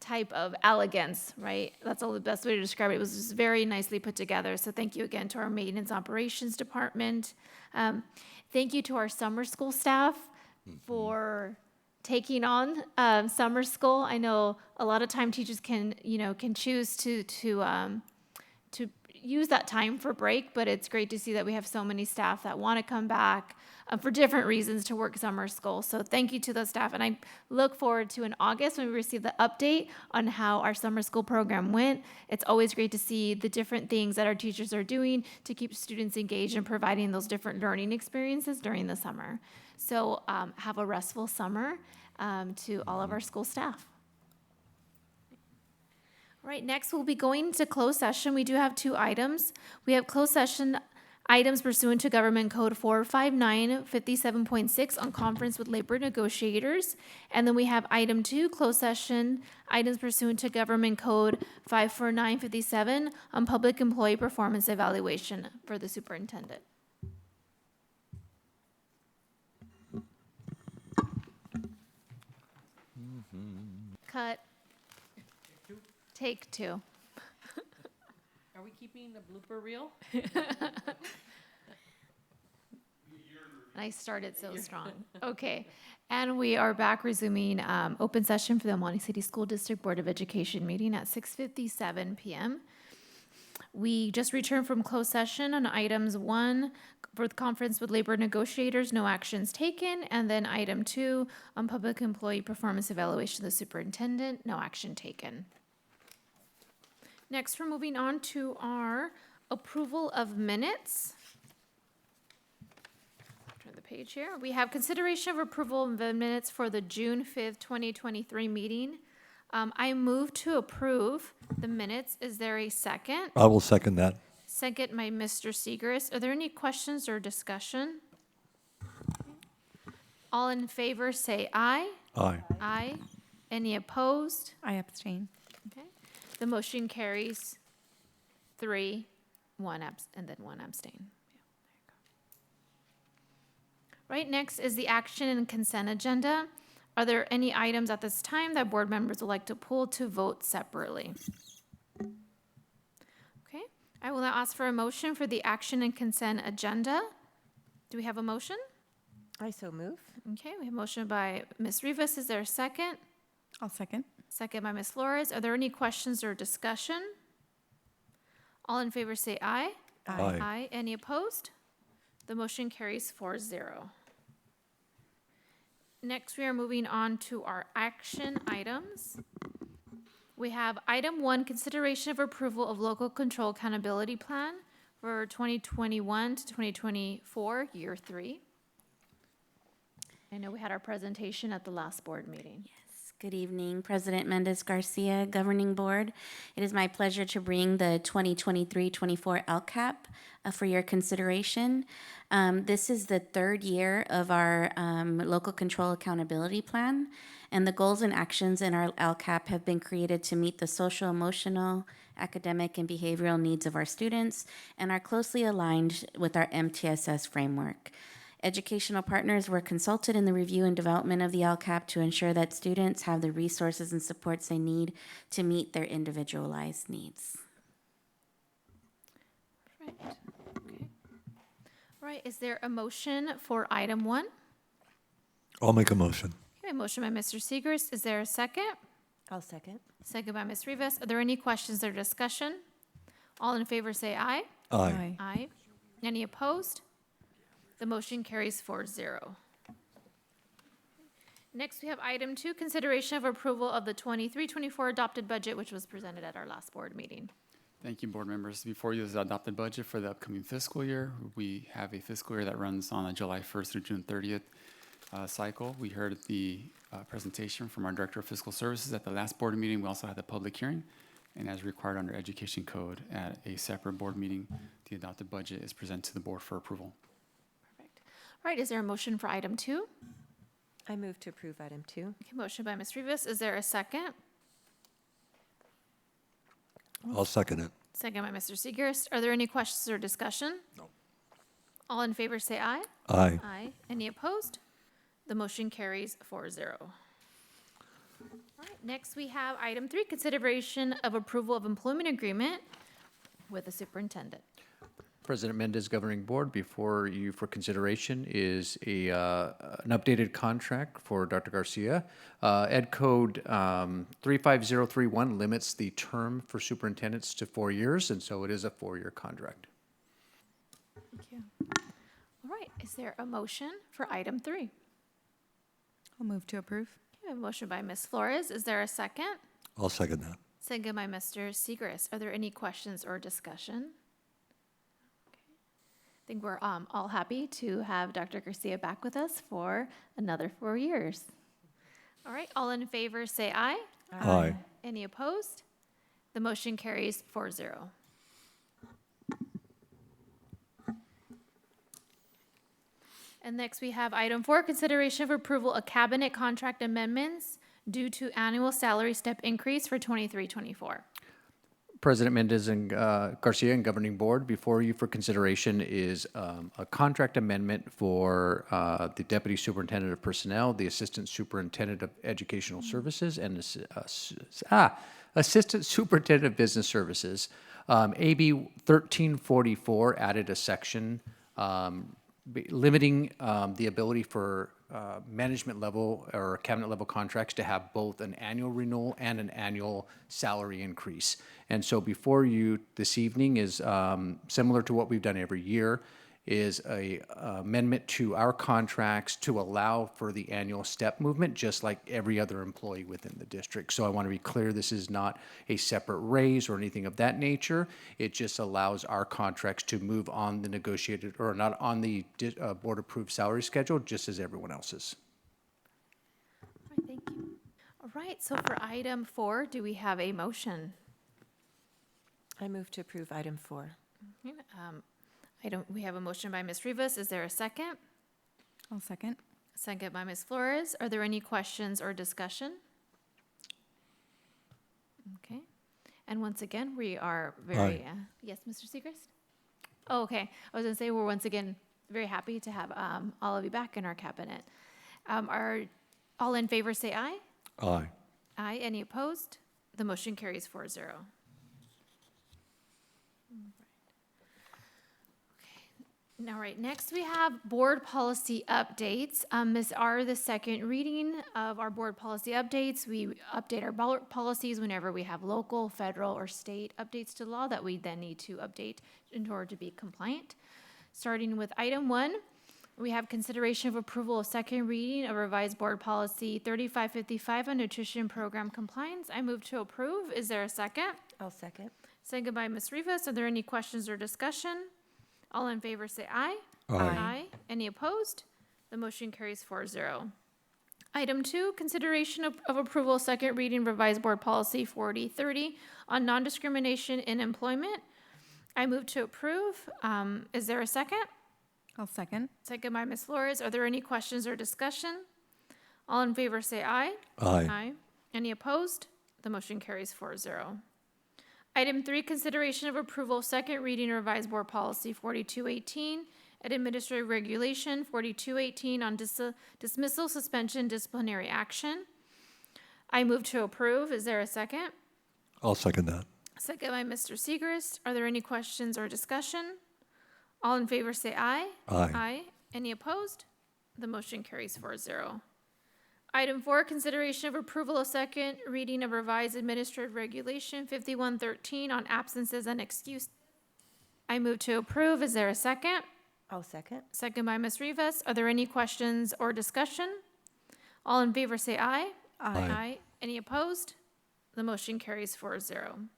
type of elegance, right? That's all the best way to describe it. It was just very nicely put together. So thank you again to our maintenance operations department. Thank you to our summer school staff for taking on summer school. I know a lot of time teachers can choose to use that time for break, but it's great to see that we have so many staff that want to come back for different reasons to work summer school. So thank you to those staff. And I look forward to in August when we receive the update on how our summer school program went. It's always great to see the different things that our teachers are doing to keep students engaged and providing those different learning experiences during the summer. So have a restful summer to all of our school staff. All right, next we'll be going to closed session. We do have 2 items. We have closed session items pursuant to Government Code 459-57.6 on conference with labor negotiators. And then we have item 2, closed session items pursuant to Government Code 549-57 on public employee performance evaluation for the superintendent. Cut. Take 2. Are we keeping the blooper reel? I started so strong. Okay, and we are back resuming open session for the Monte City School District Board of Education meeting at 6:57 p.m. We just returned from closed session on items 1 for the conference with labor negotiators, no actions taken, and then item 2 on public employee performance evaluation of the superintendent, no action taken. Next, we're moving on to our approval of minutes. Turn the page here. We have consideration of approval of the minutes for the June 5th, 2023 meeting. I move to approve the minutes. Is there a second? I will second that. Second by Mr. Segrist. Are there any questions or discussion? All in favor say aye. Aye. Aye. Any opposed? I abstain. Okay. The motion carries 3, 1 and then 1 abstain. Yeah, there you go. Right, next is the action and consent agenda. Are there any items at this time that board members would like to pull to vote separately? Okay, I will now ask for a motion for the action and consent agenda. Do we have a motion? I so move. Okay, we have a motion by Ms. Rivas. Is there a second? I'll second. Second by Ms. Flores. Are there any questions or discussion? All in favor say aye. Aye. Aye. Any opposed? The motion carries 4-0. Next, we are moving on to our action items. We have item 1, consideration of approval of local control accountability plan for 2021 to 2024, year 3. I know we had our presentation at the last board meeting. Good evening, President Mendez Garcia, Governing Board. It is my pleasure to bring the 2023-24 LCAP for your consideration. This is the 3rd year of our local control accountability plan, and the goals and actions in our LCAP have been created to meet the social, emotional, academic, and behavioral needs of our students and are closely aligned with our MTSS framework. Educational partners were consulted in the review and development of the LCAP to ensure that students have the resources and supports they need to meet their individualized needs. Right. Okay. All right, is there a motion for item 1? I'll make a motion. Okay, motion by Mr. Segrist. Is there a second? I'll second. Second by Ms. Rivas. Are there any questions or discussion? All in favor say aye. Aye. Aye. Any opposed? The motion carries 4-0. Next, we have item 2, consideration of approval of the 23-24 adopted budget, which was presented at our last board meeting. Thank you, board members. Before you is the adopted budget for the upcoming fiscal year. We have a fiscal year that runs on a July 1st through June 30th cycle. We heard the presentation from our Director of Fiscal Services at the last board meeting. We also had the public hearing. And as required under Education Code, at a separate board meeting, the adopted budget is presented to the board for approval. Perfect. All right, is there a motion for item 2? I move to approve item 2. Okay, motion by Ms. Rivas. Is there a second? I'll second it. Second by Mr. Segrist. Are there any questions or discussion? No. All in favor say aye. Aye. Aye. Any opposed? The motion carries 4-0. All right, next we have item 3, consideration of approval of employment agreement with the superintendent. President Mendez, Governing Board, before you for consideration is an updated contract for Dr. Garcia. Ed Code 35031 limits the term for superintendents to 4 years, and so it is a 4-year contract. Thank you. All right, is there a motion for item 3? I'll move to approve. Okay, a motion by Ms. Flores. Is there a second? I'll second that. Second by Mr. Segrist. Are there any questions or discussion? I think we're all happy to have Dr. Garcia back with us for another 4 years. All right, all in favor say aye. Aye. Any opposed? The motion carries 4-0. And next we have item 4, consideration of approval of cabinet contract amendments due to annual salary step increase for 23-24. President Mendez and Garcia and Governing Board, before you for consideration is a contract amendment for the Deputy Superintendent of Personnel, the Assistant Superintendent of Educational Services, and Assistant Superintendent of Business Services. AB 1344 added a section limiting the ability for management level or cabinet level contracts to have both an annual renewal and an annual salary increase. And so before you this evening is similar to what we've done every year, is a amendment to our contracts to allow for the annual step movement, just like every other employee within the district. So I want to be clear, this is not a separate raise or anything of that nature. It just allows our contracts to move on the negotiated, or not on the board-approved salary schedule, just as everyone else's. All right, thank you. All right, so for item 4, do we have a motion? I move to approve item 4. Okay, we have a motion by Ms. Rivas. Is there a second? I'll second. Second by Ms. Flores. Are there any questions or discussion? Okay. And once again, we are very, yes, Mr. Segrist? Oh, okay. I was going to say we're once again very happy to have all of you back in our cabinet. Are all in favor say aye? Aye. Aye. Any opposed? The motion carries 4-0. All right, next we have board policy updates. This are the second reading of our board policy updates. We update our board policies whenever we have local, federal, or state updates to law that we then need to update in order to be compliant. Starting with item 1, we have consideration of approval of second reading of revised board policy 3555 on nutrition program compliance. I move to approve. Is there a second? I'll second. Second by Ms. Rivas. Are there any questions or discussion? All in favor say aye. Aye. Any opposed? The motion carries 4-0. Item 2, consideration of approval of second reading revised board policy 4030 on non-discrimination in employment. I move to approve. Is there a second? I'll second. Second by Ms. Flores. Are there any questions or discussion? All in favor say aye. Aye. Any opposed? The motion carries 4-0. Item 3, consideration of approval of second reading revised board policy 4218 and administrative regulation 4218 on dismissal, suspension, disciplinary action. I move to approve. Is there a second? I'll second that. Second by Mr. Segrist. Are there any questions or discussion? All in favor say aye. Aye. Any opposed? The motion carries 4-0. Item 4, consideration of approval of second reading of revised administrative regulation 5113 on absences and excuses. I move to approve. Is there a second? I'll second. Second by Ms. Rivas. Are there any questions or discussion? All in favor say aye. Aye. Any opposed? The motion carries 4-0.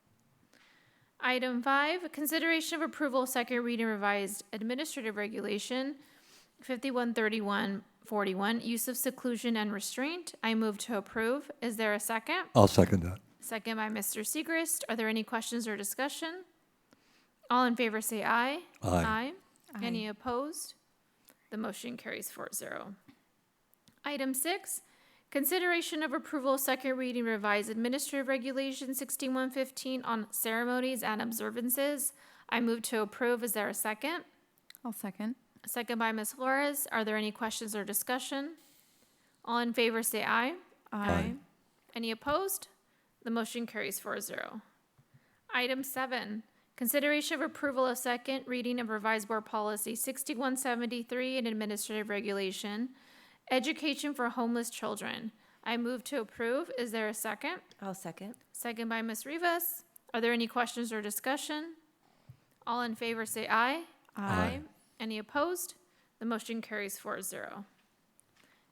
Item 5, consideration of approval of second reading revised administrative regulation 513141, use of seclusion and restraint. I move to approve. Is there a second? I'll second that. Second by Mr. Segrist. Are there any questions or discussion? All in favor say aye. Aye. Any opposed? The motion carries 4-0. Item 6, consideration of approval of second reading revised administrative regulation 6115 on ceremonies and observances. I move to approve. Is there a second? I'll second. Second by Ms. Flores. Are there any questions or discussion? All in favor say aye. Aye. Any opposed? The motion carries 4-0. Item 7, consideration of approval of second reading of revised board policy 6173 and administrative regulation, education for homeless children. I move to approve. Is there a second? I'll second. Second by Ms. Rivas. Are there any questions or discussion? All in favor say aye. Aye. Any opposed? The motion carries 4-0.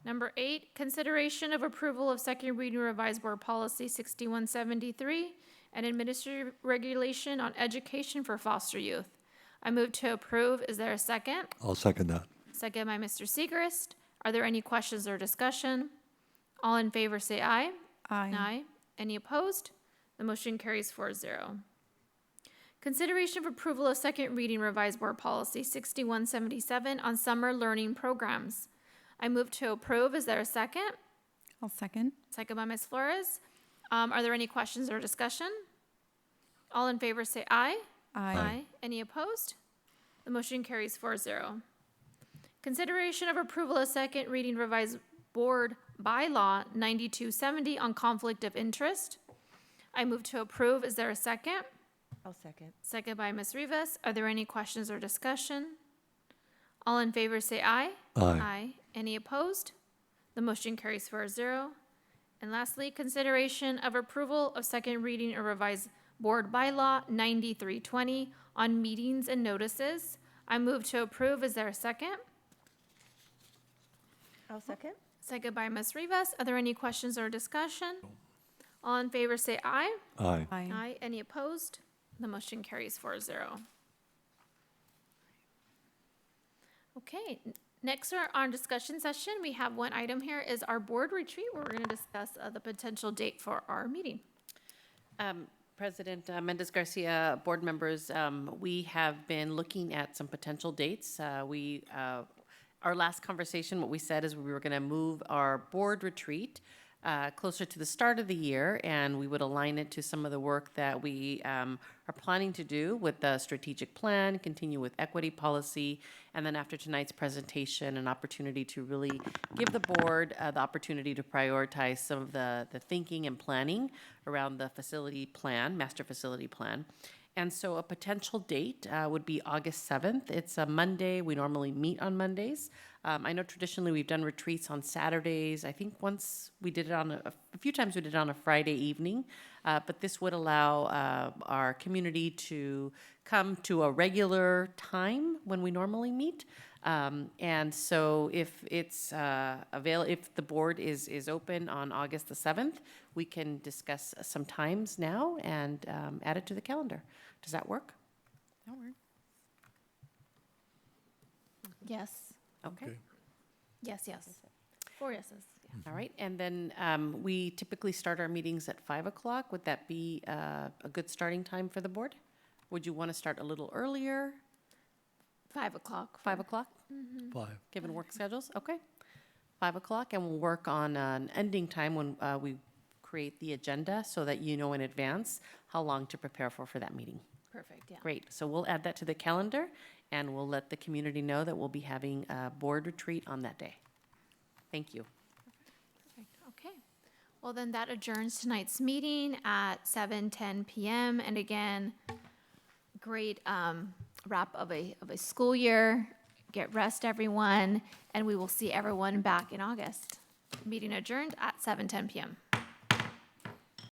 Number 8, consideration of approval of second reading revised board policy 6173 and administrative regulation on education for foster youth. I move to approve. Is there a second? I'll second that. Second by Mr. Segrist. Are there any questions or discussion? All in favor say aye. Aye. Any opposed? The motion carries 4-0. Consideration of approval of second reading revised board policy 6177 on summer learning programs. I move to approve. Is there a second? I'll second. Second by Ms. Flores. Are there any questions or discussion? All in favor say aye. Aye. Any opposed? The motion carries 4-0. Consideration of approval of second reading revised board bylaw 9270 on conflict of interest. I move to approve. Is there a second? I'll second. Second by Ms. Rivas. Are there any questions or discussion? All in favor say aye. Aye. Any opposed? The motion carries 4-0. And lastly, consideration of approval of second reading of revised board bylaw 9320 on meetings and notices. I move to approve. Is there a second? I'll second. Second by Ms. Rivas. Are there any questions or discussion? All in favor say aye. Aye. Aye. Any opposed? The motion carries 4-0. Okay, next are our discussion session. We have one item here is our board retreat where we're going to discuss the potential date for our meeting. President Mendez Garcia, board members, we have been looking at some potential dates. Our last conversation, what we said is we were going to move our board retreat closer to the start of the year, and we would align it to some of the work that we are planning to do with the strategic plan, continue with equity policy, and then after tonight's presentation, an opportunity to really give the board the opportunity to prioritize some of the thinking and planning around the facility plan, master facility plan. And so a potential date would be August 7th. It's a Monday. We normally meet on Mondays. I know traditionally we've done retreats on Saturdays. I think once we did it on a few times we did it on a Friday evening, but this would allow our community to come to a regular time when we normally meet. And so if it's if the board is open on August the 7th, we can discuss some times now and add it to the calendar. Does that work? Yes, Okay. yes, yes. 4 yeses. Yeah. All right, and then we typically start our meetings at 5 o'clock. Would that be a good starting time for the board? Would you want to start a little earlier, 5 o'clock. 5 o'clock, 5. given work schedules? Okay, 5 o'clock, and we'll work on an ending time when we create the agenda so that you know in advance how long to prepare for that meeting. Perfect, yeah. Great, so we'll add that to the calendar, and we'll let the community know that we'll be having a board retreat on that day. Thank you. Perfect, okay. Well, then that adjourns tonight's meeting at 7:10 PM. And again, great wrap of a school year. Get rest, everyone, and we will see everyone back in August. Meeting adjourned at 7:10 PM.